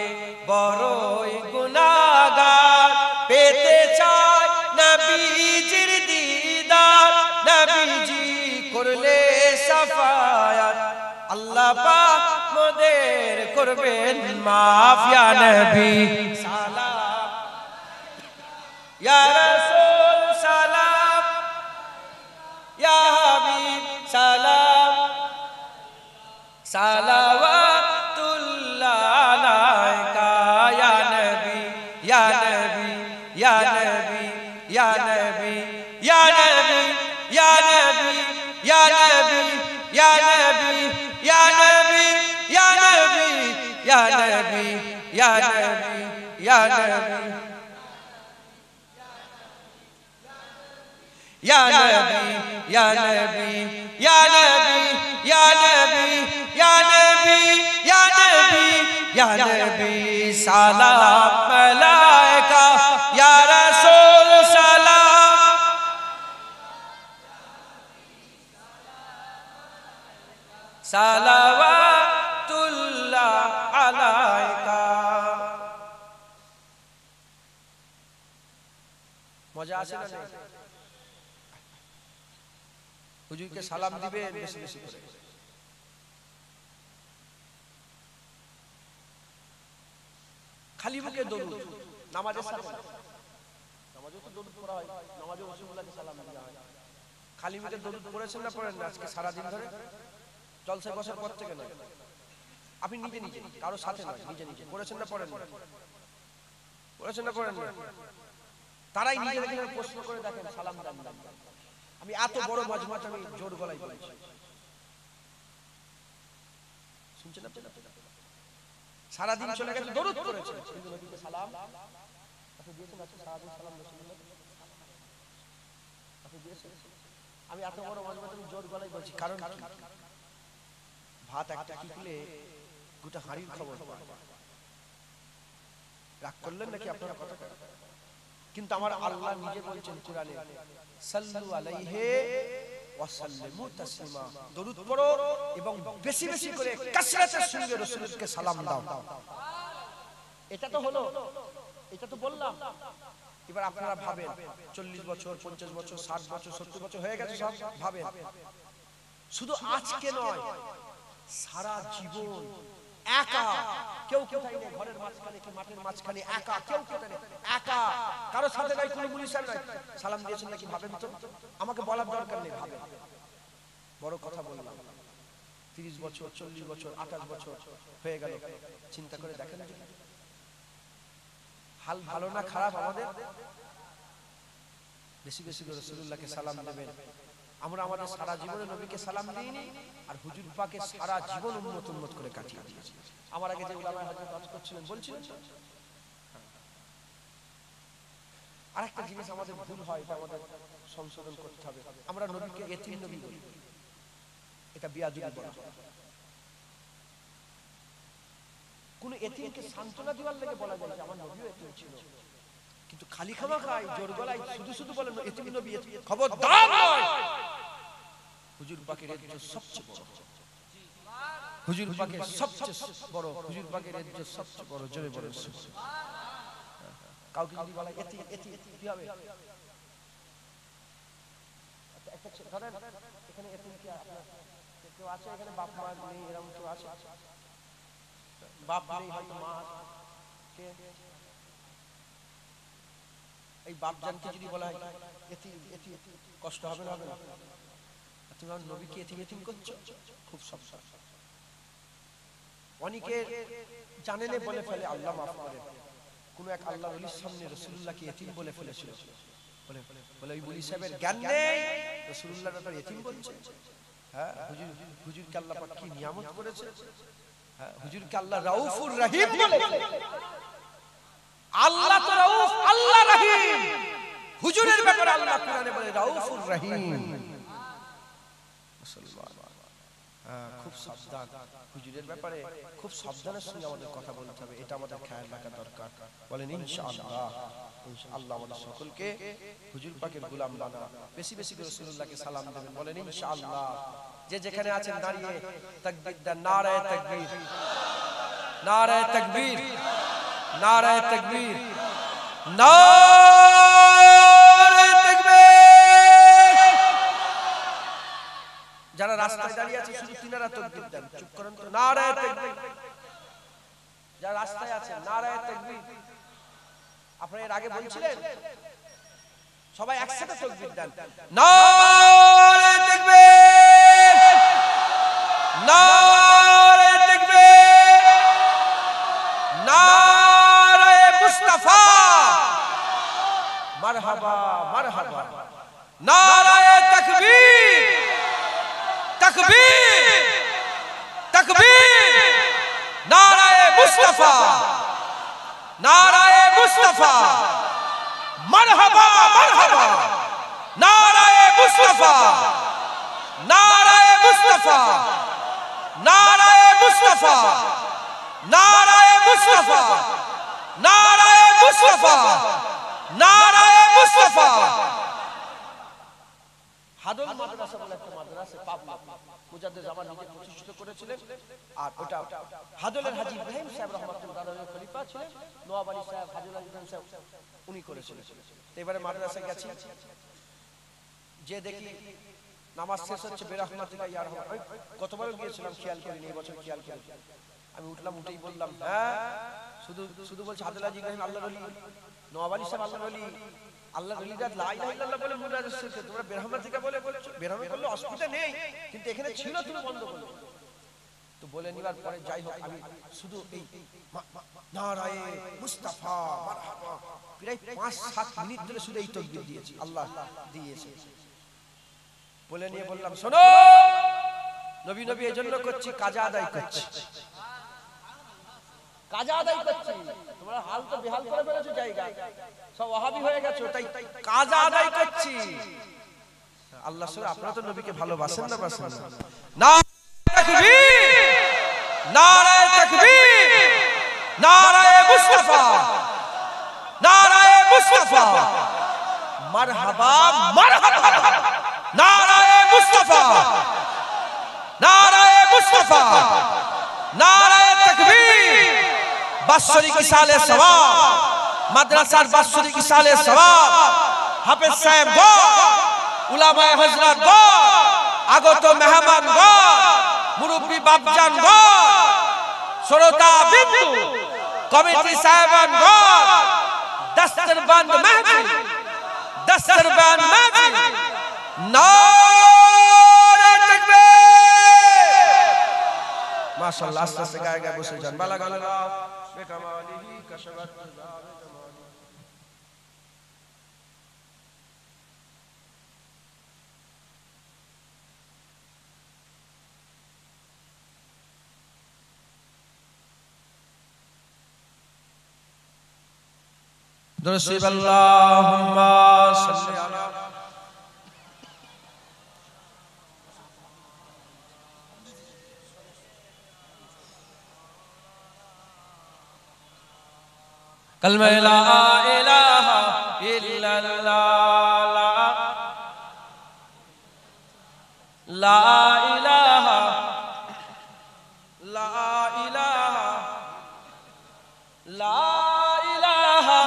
A: বড়ই গুনাহগার পেতে চাই নবীজির দিদার নবীজি করলে সাফায়াত আল্লাহ পাক মোদের করবেন মাফ ইয়া নবী সালাম ইয়া রাসূল সালাম ইয়া হাবিব সালাম সালাওয়াতুল্লাহ আলাইকা ইয়া নবী ইয়া নবী ইয়া নবী ইয়া নবী ইয়া নবী ইয়া নবী ইয়া নবী ইয়া নবী ইয়া নবী ইয়া নবী ইয়া নবী ইয়া নবী ইয়া নবী Ya Nabi, Ya Nabi, Ya Nabi, Ya Nabi, Ya Nabi, Ya Nabi, Ya Nabi, salam malaika, Ya Rasul salam, salawatullah alaika. মজা আছে না? হুজুরকে সালাম দিবেন বেশি বেশি করে। খালি মুখে দরুদ নামাজের সাথে, নামাজেও তো দরুদ পড়া হয়, নামাজে রাসূলুল্লাহকে সালাম দেওয়া হয়। খালি মুখে দরুদ পড়েছেন না পড়েন না আজকে সারা দিন ধরে? জলসায় বসার পর থেকে না, আপনি নিজে নিজে কারো সাথে নয়, নিজে নিজে পড়েছেন না পড়েন না? পড়েছেন না পড়েন না? তারাই নিজেদেরকে প্রশ্ন করে দেখেন সালাম দেন না। আমি এত বড় মজমাতে আমি জোর গলায় বলছি, শুনছেন আপনারা? সারা দিন চলে গেছে দরুদ করেছে কিন্তু নবীকে সালাম আপনি দিয়েছেন? আজকে সারা দিন সালাম রাসূলুল্লাহ আপনি দিয়েছেন? আমি এত বড় মজমাতে আমি জোর গলায় বলছি, কারণ ভাত একটা কিনলে গোটা হাড়ির খবর পায়। রাগ করলেন নাকি আপনারা কথাটা? কিন্তু আমার আল্লাহ নিজে বলছেন কোরআনে, সাল্লু আলাইহি ওয়া সাল্লিমু তাসলিমা, দরুদ পড়ো এবং বেশি বেশি করে কাসরাতের সঙ্গে রাসূলকে সালাম দাও। এটা তো হলো, এটা তো বললাম। এবার আপনারা ভাবেন 40 বছর 50 বছর 60 বছর 70 বছর হয়ে গেছে, সব ভাবেন শুধু আজকে নয় সারা জীবন একা, কেউ কোথায় নেই, ঘরের মাঝখানে কি মাঠের মাঝখানে একা, কেউ কোথায় নেই, একা, কারো সাথে নাই, কোনো মুনিশান নাই, সালাম দিয়েছেন নাকি ভাবেন তো? আমাকে বলার দরকার নেই, ভাবেন। বড় কথা বললাম, 30 বছর 40 বছর 28 বছর হয়ে গেল, চিন্তা করে দেখেন হাল ভালো না খারাপ আমাদের? বেশি বেশি করে রাসূলুল্লাহকে সালাম দেবেন। আমরা আমাদের সারা জীবনে নবীকে সালাম দিইনি, আর হুজুর পাকে সারা জীবন উন্নত করে কাটিয়ে দিয়েছি। আমার আগে যে উলামায়ে হযরত কাজ করছিলেন বলছিলেন, আরেকটা জিনিস আমাদের ভুল হয়, এটা আমাদের সংশোধন করতে হবে। আমরা নবীকে এতিম নবী বলি, এটা বিয়াদবি বলা হয়। কোন এতিমকে সান্ত্বনা দেওয়ার লাগে বলা যায় যে আমার নবীও এতিম ছিল, কিন্তু খালি খামাখাই জোর গলায় শুধু শুধু বলেন এতিম নবী, খবরদার নয়। হুজুর পাকের ইজ্জত সবচেয়ে বড়, হুজুর পাকের সবচেয়ে বড়, হুজুর পাকের ইজ্জত সবচেয়ে বড়, জোরে বড় সুবহানাল্লাহ। কাউকে যদি বলা এতিম এতিম কি হবে? একটা ধরেন এখানে এতিম কি আপনার কেউ আছে? এখানে বাপ মা নেই, এরকম কেউ আছে? বাপ নেই, হয়তো মা আছে, কে? এই বাপ জানকে যদি বলা হয় এতিম এতিম, কষ্ট হবে না? হবে না? তুমি আমার নবীকে এতিম এতিম করছো, খুব সমস্যা। অনেকে জানেনে বলে ফেলে, আল্লাহ মাফ করে, কোন এক আল্লাহ ওলির সামনে রাসূলুল্লাহকে এতিম বলে ফেলেছিল, বলে ওই ওলি সাহেবের জ্ঞান নেই, রাসূলুল্লাহর ব্যাপারে এতিম বলছে। হ্যাঁ, হুজুরকে আল্লাহ পাক কি নিয়ামত করেছে। হ্যাঁ, হুজুরকে আল্লাহ রাউফুর রহিম বলেছে। আল্লাহ তো রাউফ, আল্লাহ রহিম। হুজুরের ব্যাপারে আল্লাহ কোরআনে বলে রাউফুর রহিম। খুব সাবধান, হুজুরের ব্যাপারে খুব সাবধানের সঙ্গে আমাদের কথা বলতে হবে, এটা আমাদের খেয়াল রাখা দরকার। বলেন ইনশাআল্লাহ। ইনশাআল্লাহ আমাদের সকলকে হুজুর পাকের গোলাম বানা, বেশি বেশি করে রাসূলুল্লাহকে সালাম দেবেন। বলেন ইনশাআল্লাহ। যে যেখানে আছেন দাঁড়িয়ে তাকবীর দেন, নারায়ে তাকবীর, নারায়ে তাকবীর, নারায়ে তাকবীর, নারায়ে তাকবীর। যারা রাস্তায় দাঁড়িয়ে আছে শুধু তিনারা তাকবীর দেন, চুপ করেন তো। নারায়ে তাকবীর। যারা রাস্তায় আছেন নারায়ে তাকবীর। আপনারা এর আগে বলছিলেন, সবাই একসাথে তাকবীর দেন। নারায়ে তাকবীর, নারায়ে তাকবীর, নারায়ে মুস্তাফা, মারহাবা মারহাবা, নারায়ে তাকবীর, তাকবীর, তাকবীর, নারায়ে মুস্তাফা, নারায়ে মুস্তাফা, মারহাবা মারহাবা, নারায়ে মুস্তাফা, নারায়ে মুস্তাফা, নারায়ে মুস্তাফা, নারায়ে মুস্তাফা, নারায়ে মুস্তাফা, নারায়ে মুস্তাফা। হাদল মাদ্রাসা বলে একটা মাদ্রাসা পাবনা, মুজাদ্দিদ জামান নিজে প্রতিষ্ঠিত করেছিলেন। আর ওটা হাদলের হাজী ইব্রাহিম সাহেব রহমাতুল্লাহ আলাইহির খলিফা ছিলেন, নওয়াব আলী সাহেব, হাজী ইব্রাহিম সাহেব উনি করেছিলেন। তো এবারে মাদ্রাসায় গেছি, যে দেখি নামাজ শেষ হচ্ছে, বেরহমাতিকা ইয়া রহমান। গতবারও গিয়েছিলাম, খেয়াল করিনি, এই বছর খেয়াল করি। আমি উঠলাম, উঠেই বললাম হ্যাঁ, শুধু শুধু বলছে হাদল হাজী ইব্রাহিম আল্লাহর ওলি, নওয়াব আলী সাহেব আল্লাহর ওলি, আল্লাহর ওলিরা লা ইলাহা ইল্লাল্লাহ বলে মুনাজাত করছে, তোমরা বেরহমাতিকা বলে বলছো। বেরহমে করলে অসুবিধা নেই, কিন্তু এখানে ছিল তুমি বন্ধ করলে। তো বলে নিবার পরে যাই হোক, আমি শুধু এই নারায়ে মুস্তাফা মারহাবা প্রায় 5-7 মিনিট ধরে শুধু এই তাকবীর দিয়েছি, আল্লাহ দিয়েছে। বলে নিয়ে বললাম শোনো, নবী নবী এজন্য করছি, কাজা আদায় করছি, কাজা আদায় করছি। তোমরা হাল তো বেহাল করে ফেলেছো, জায়গা সব ওয়াহাবি হয়ে গেছো, তাই কাজা আদায় করছি। আল্লাহ সুবহানাহু, আপনারা তো নবীকে ভালোবাসেন না বাসেন না? নারায়ে তাকবীর, নারায়ে তাকবীর, নারায়ে মুস্তাফা, নারায়ে মুস্তাফা, মারহাবা মারহাবা, নারায়ে মুস্তাফা, নারায়ে মুস্তাফা, নারায়ে তাকবীর। বাৎসরিক ইসালে সওয়াব, মাদ্রাসার বাৎসরিক ইসালে সওয়াব, হাফেজ সাহেব গো, উলামায়ে হযরত গো, আগত মেহমান গো, মুরব্বি বাপজান গো, শ্রোতা বিন্দু, কমিটি সাহেবান গো, দস্তরবন্দ মাহফিল, দস্তরবন্দ মাহফিল, নারে তাকবীর। মাশাআল্লাহ, আস্তে আস্তে গায়ে গায়ে বসে যান। বালা গালা বেকামালিহি কাশাবাত জাবে জামালি। দরুদ আল্লাহুম্মা সাল্লি আলা কালমা লা ইলাহা ইল্লাল্লাহ, লা ইলাহা, লা ইলাহা, লা ইলাহা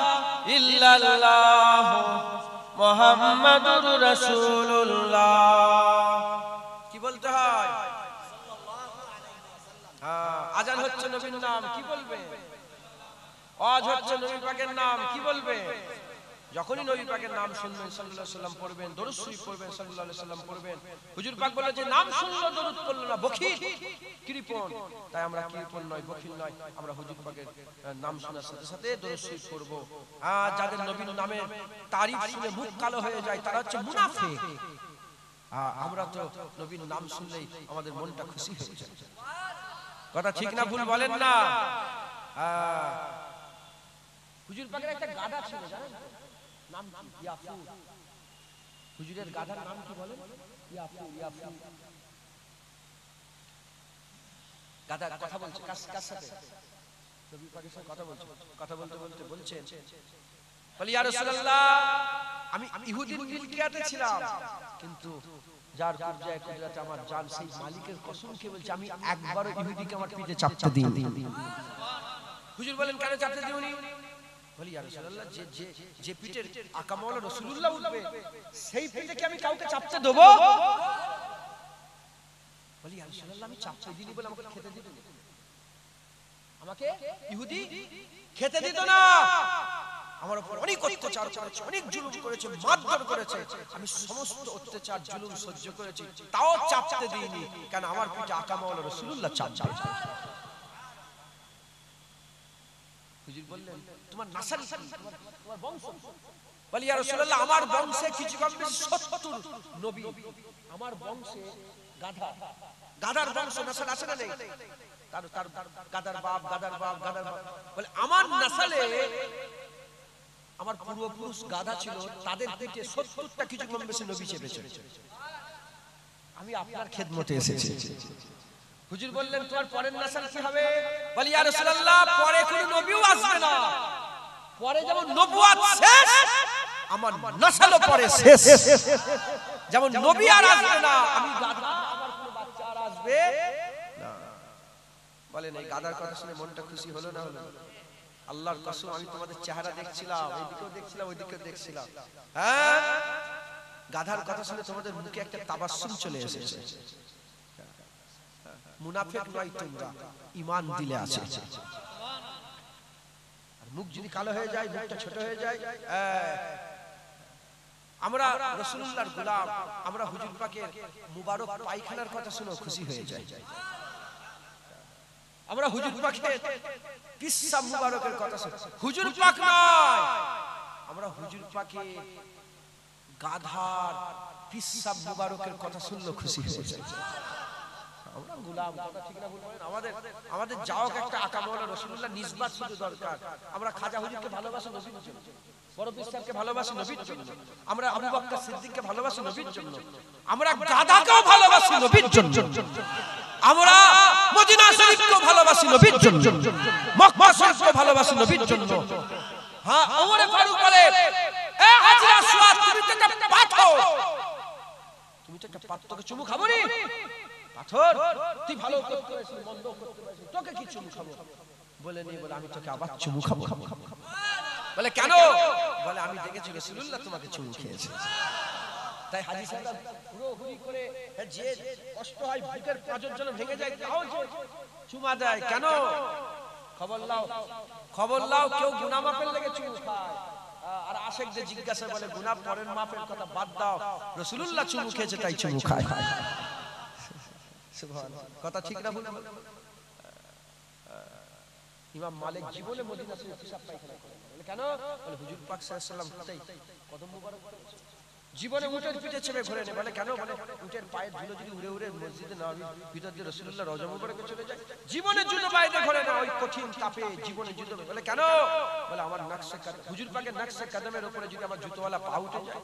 A: ইল্লাল্লাহ মুহাম্মাদুর রাসূলুল্লাহ। কি বলতে হয়? হ্যাঁ, আজান হচ্ছে নবীর নাম, কি বলবে? আজ হচ্ছে নবী পাকের নাম, কি বলবে? যখনই নবী পাকের নাম শুনবেন সাল্লাল্লাহু আলাইহি সাল্লাম পড়বেন, দরুদ শরীফ পড়বেন, সাল্লাল্লাহু আলাইহি সাল্লাম পড়বেন। হুজুর পাক বলে যে নাম শুনলো দরুদ পড়লো না, বখিল কৃপণ। তাই আমরা কৃপণ নয়, বখিল নয়, আমরা হুজুর পাকের নাম শোনার সাথে সাথে দরুদ শরীফ পড়ব। আর যাদের নবীর নামের তারিফ শুনে মুখ কালো হয়ে যায়, তারা হচ্ছে মুনাফিক। আমরা তো নবীর নাম শুনলেই আমাদের মনটা খুশি হয়ে যায়। কথা ঠিক না ভুল বলেন না? হুজুর পাকের একটা গাধা ছিল, জানেন নাম কি? ইয়াফু। হুজুরের গাধার নাম কি বলেন? ইয়াফু। ইয়াফু গাধা কথা বলছে কার সাথে? নবী পাকের সাথে কথা বলছে। কথা বলতে বলতে বলছেন, বলি ইয়া রাসূলুল্লাহ, আমি ইহুদির মিলকিয়াতে ছিলাম, কিন্তু যার পর্যায়ে কুদরতে আমার জান, সেই মালিকের কসম খেয়ে বলছে আমি একবারও ইহুদিকে আমার পিঠে চাপতে দিইনি। হুজুর বলেন কেন চাপতে দিওনি? বলি ইয়া রাসূলুল্লাহ, যে পিঠের আকা মাওলা রাসূলুল্লাহ উঠবে, সেই পিঠে কি আমি কাউকে চাপতে দেব? বলি ইয়া রাসূলুল্লাহ, আমি চাপতে দিইনি বলে আমাকে খেতে দিত না। আমাকে ইহুদি খেতে দিত না, আমার উপর অনেক অত্যাচার করেছে, অনেক জুলুম করেছে, মারধর করেছে। আমি সমস্ত অত্যাচার জুলুম সহ্য করেছি, তাও চাপতে দিইনি, কারণ আমার পিঠে আকা মাওলা রাসূলুল্লাহ চাপবে। হুজুর বললেন তোমার নাসাল কি, তোমার বংশ? বলি ইয়া রাসূলুল্লাহ, আমার বংশে কিছু কম বেশি 70 নবী। আমার বংশে গাধার বংশ নাসাল আছে না নেই? তার গাধার বাপ, বলে আমার নাসালে আমার পূর্বপুরুষ গাধা ছিল, তাদের পেটে 70টা কিছু কম বেশি নবী চেপেছে। আমি আপনার খেদমতে এসেছি। হুজুর বললেন তোমার পরের নাসাল কি হবে? বলি ইয়া রাসূলুল্লাহ, পরে কোন নবীও আসবে না, পরে যেমন নবুয়ত শেষ, আমার নাসালও পরে শেষ। যেমন নবী আর আসবে না, আমি গাধা, আমার কোন বাচ্চা আর আসবে না। বলেন এই গাধার কথা শুনে মনটা খুশি হলো না হলো? আল্লাহর কসম, আমি তোমাদের চেহারা দেখছিলাম, এইদিকেও দেখছিলাম, ওইদিকেও দেখছিলাম। হ্যাঁ, গাধার কথা শুনে তোমাদের মুখে একটা তাবাসসুম চলে এসেছে। মুনাফিক নয় তোমরা, ঈমান দিলে আছে। আর মুখ যদি কালো হয়ে যায়, মুখটা ছোট হয়ে যায়। আমরা রাসূলুল্লাহর গোলাম, আমরা হুজুর পাকের মুবারক পায়খানার কথা শুনে খুশি হয়ে যাই। আমরা হুজুর পাকের পিসাব মুবারকের কথা শুনে, হুজুর পাক নয়, আমরা হুজুর পাকের গাধার পিসাব মুবারকের কথা শুনলে খুশি হয়ে যাই। আমরা গোলাম, কথা ঠিক না ভুল বলেন? আমাদের যাওক একটা আকা মাওলা রাসূলুল্লাহ নিসবত শুধু দরকার। আমরা খাজা হুজুরকে ভালোবাসি নবীর জন্য, বড় বিশ্বাসকে ভালোবাসি নবীর জন্য, আমরা আবু বকর সিদ্দিককে ভালোবাসি নবীর জন্য, আমরা গাধাকেও ভালোবাসি নবীর জন্য, আমরা মদিনা শরীফকে ভালোবাসি নবীর জন্য, মক্কা শরীফকে ভালোবাসি নবীর জন্য। হ্যাঁ, ওমর ফারুক বলে, এ হাজী আসওয়াদ, তুমি তো একটা পাথর, তুমি তো একটা পাথরকে চুমু খাবো নি? পাথর, তুই ভালো করতে পারিস, মন্দ করতে পারিস, তোকে কি চুমু খাবো? বলে নি, বলে আমি তোকে আবার চুমু খাবো। বলে কেন? বলে আমি দেখেছি রাসূলুল্লাহ তোমাকে চুমু খেয়েছে। তাই হাজী সাহেব পুরো হুরি করে, যে কষ্ট হয়, বুকের পাঁজর যেন ভেঙে যায়, তাও যে চুমা দেয়। কেন? খবর লাও, কেউ গুনাহ মাফের লেগে চুমু খায়। আর আশেকদের জিজ্ঞাসা, বলে গুনাহ পরের মাফের কথা বাদ দাও, রাসূলুল্লাহ চুমু খেয়েছে তাই চুমু খায়। সুবহানাল্লাহ, কথা ঠিক না ভুল? ইমাম মালিক জীবনে মদিনা শরীফে পিসাব পায়খানা করেন। বলে কেন? বলে হুজুর পাক সাল্লাল্লাহু আলাইহি ওয়াসাল্লাম কদম মুবারক করেছে, জীবনে উটের পিঠে চেপে ঘোরে না। বলে কেন? বলে উটের পায়ের ধুলো যদি উড়ে উড়ে মসজিদে নববীর ভিতর দিয়ে রাসূলুল্লাহ রওজা মুবারকে চলে যায়, জীবনে জুতো পায়ে ঘোরে না, ওই কঠিন তাপে জীবনে জুতো। বলে কেন? বলে আমার নকশে কদম, হুজুর পাকের নকশে কদমের উপরে যদি আমার জুতোওয়ালা পা উঠে যায়।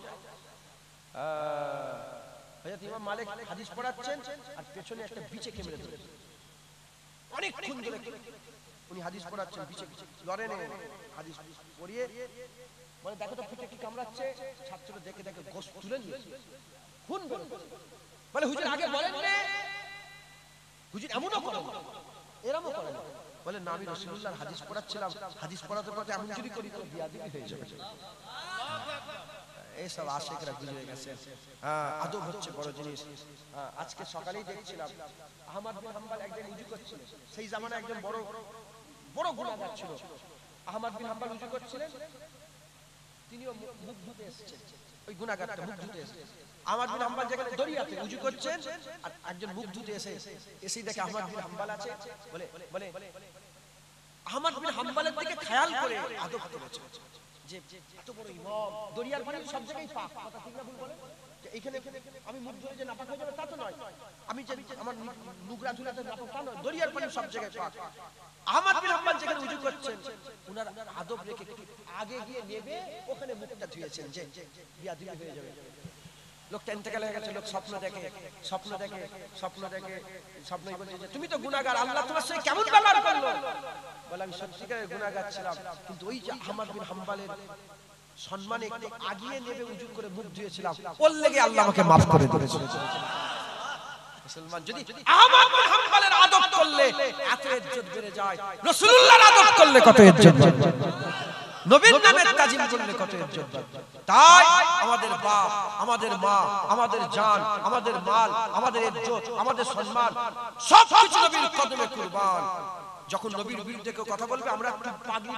A: হযরত ইমাম মালিক হাদিস পড়াচ্ছেন, আর পেছনে একটা বিচে কেমড়ে ধরে, অনেকক্ষণ ধরে উনি হাদিস পড়াচ্ছেন, বিচে লড়ে নেই, হাদিস পড়িয়ে বলে দেখো তো পিঠে কি কামড়াচ্ছে। ছাত্ররা দেখে দেখে গোশ তুলে নিয়েছে, খুন বের হচ্ছে। বলে হুজুর আগে বলেন না, হুজুর এমনও করেন, এরকমও করেন। বলে না, আমি রাসূলুল্লাহর হাদিস পড়াচ্ছিলাম, হাদিস পড়াতে পড়াতে এমন যদি করি তো বিয়াদবি হয়ে যাবে। এইসব আশিকরা বুঝে গেছে। আদব হচ্ছে বড় জিনিস। আজকে সকালেই দেখছিলাম আহমদ বিন হাম্বল একজন উজু করছিল, সেই জামানায় একজন বড় বড় গুনাহগার ছিল। আহমদ বিন হাম্বল উজু করছিলেন, তিনিও মুখ ধুতে এসেছেন, ওই গুনাহগারটা মুখ ধুতে এসেছে। আহমদ বিন হাম্বল যেখানে দরিয়াতে উজু করছেন, আর একজন মুখ ধুতে এসেই দেখে আহমদ বিন হাম্বল আছে। বলে বলে আহমদ বিন হাম্বলের দিকে খেয়াল করে আদব করেছে, যে এত বড় ইমাম, দরিয়ার পানি সব জায়গায় পাক, কথা ঠিক না ভুল বলে? যে এখানে আমি মুখ ধরে যে নাপাক হয়ে যাবে তা তো নয়, আমি যে আমার নুগরা ধুলাতে নাপাক তা নয়, দরিয়ার পানি সব জায়গায় পাক। আহমদ বিন হাম্বল যেখানে উজু করছেন, উনার আদব রেখে একটু আগে গিয়ে নেবে, ওখানে মুখটা ধুয়েছেন, যে বিয়াদবি হয়ে যাবে। লোকটা ইন্তেকাল হয়ে গেছে, লোক স্বপ্ন দেখে স্বপ্নই বলছে যে তুমি তো গুনাহগার, আল্লাহ তোমার সঙ্গে কেমন ব্যবহার করলো? বলে আমি সত্যিকারের গুনাহগার ছিলাম, কিন্তু ওই যে আহমদ বিন হাম্বলের সম্মানে একটু আগিয়ে নেবে উজু করে মুখ ধুয়েছিলাম, ওর লেগে আল্লাহ আমাকে মাফ করে দিয়েছে। মুসলমান যদি আহমদ বিন হাম্বলের আদব করলে এত ইজ্জত বেড়ে যায়, রাসূলুল্লাহর আদব করলে কত ইজ্জত বাড়ে, নবীর নামে তাজিম করলে কত ইজ্জত বাড়ে। তাই আমাদের বাপ, আমাদের মা, আমাদের জান, আমাদের মাল, আমাদের ইজ্জত, আমাদের সম্মান সব কিছু নবীর কদমে কুরবান। যখন নবীর বিরুদ্ধে কেউ কথা বলবে আমরা একটু পাগড়ি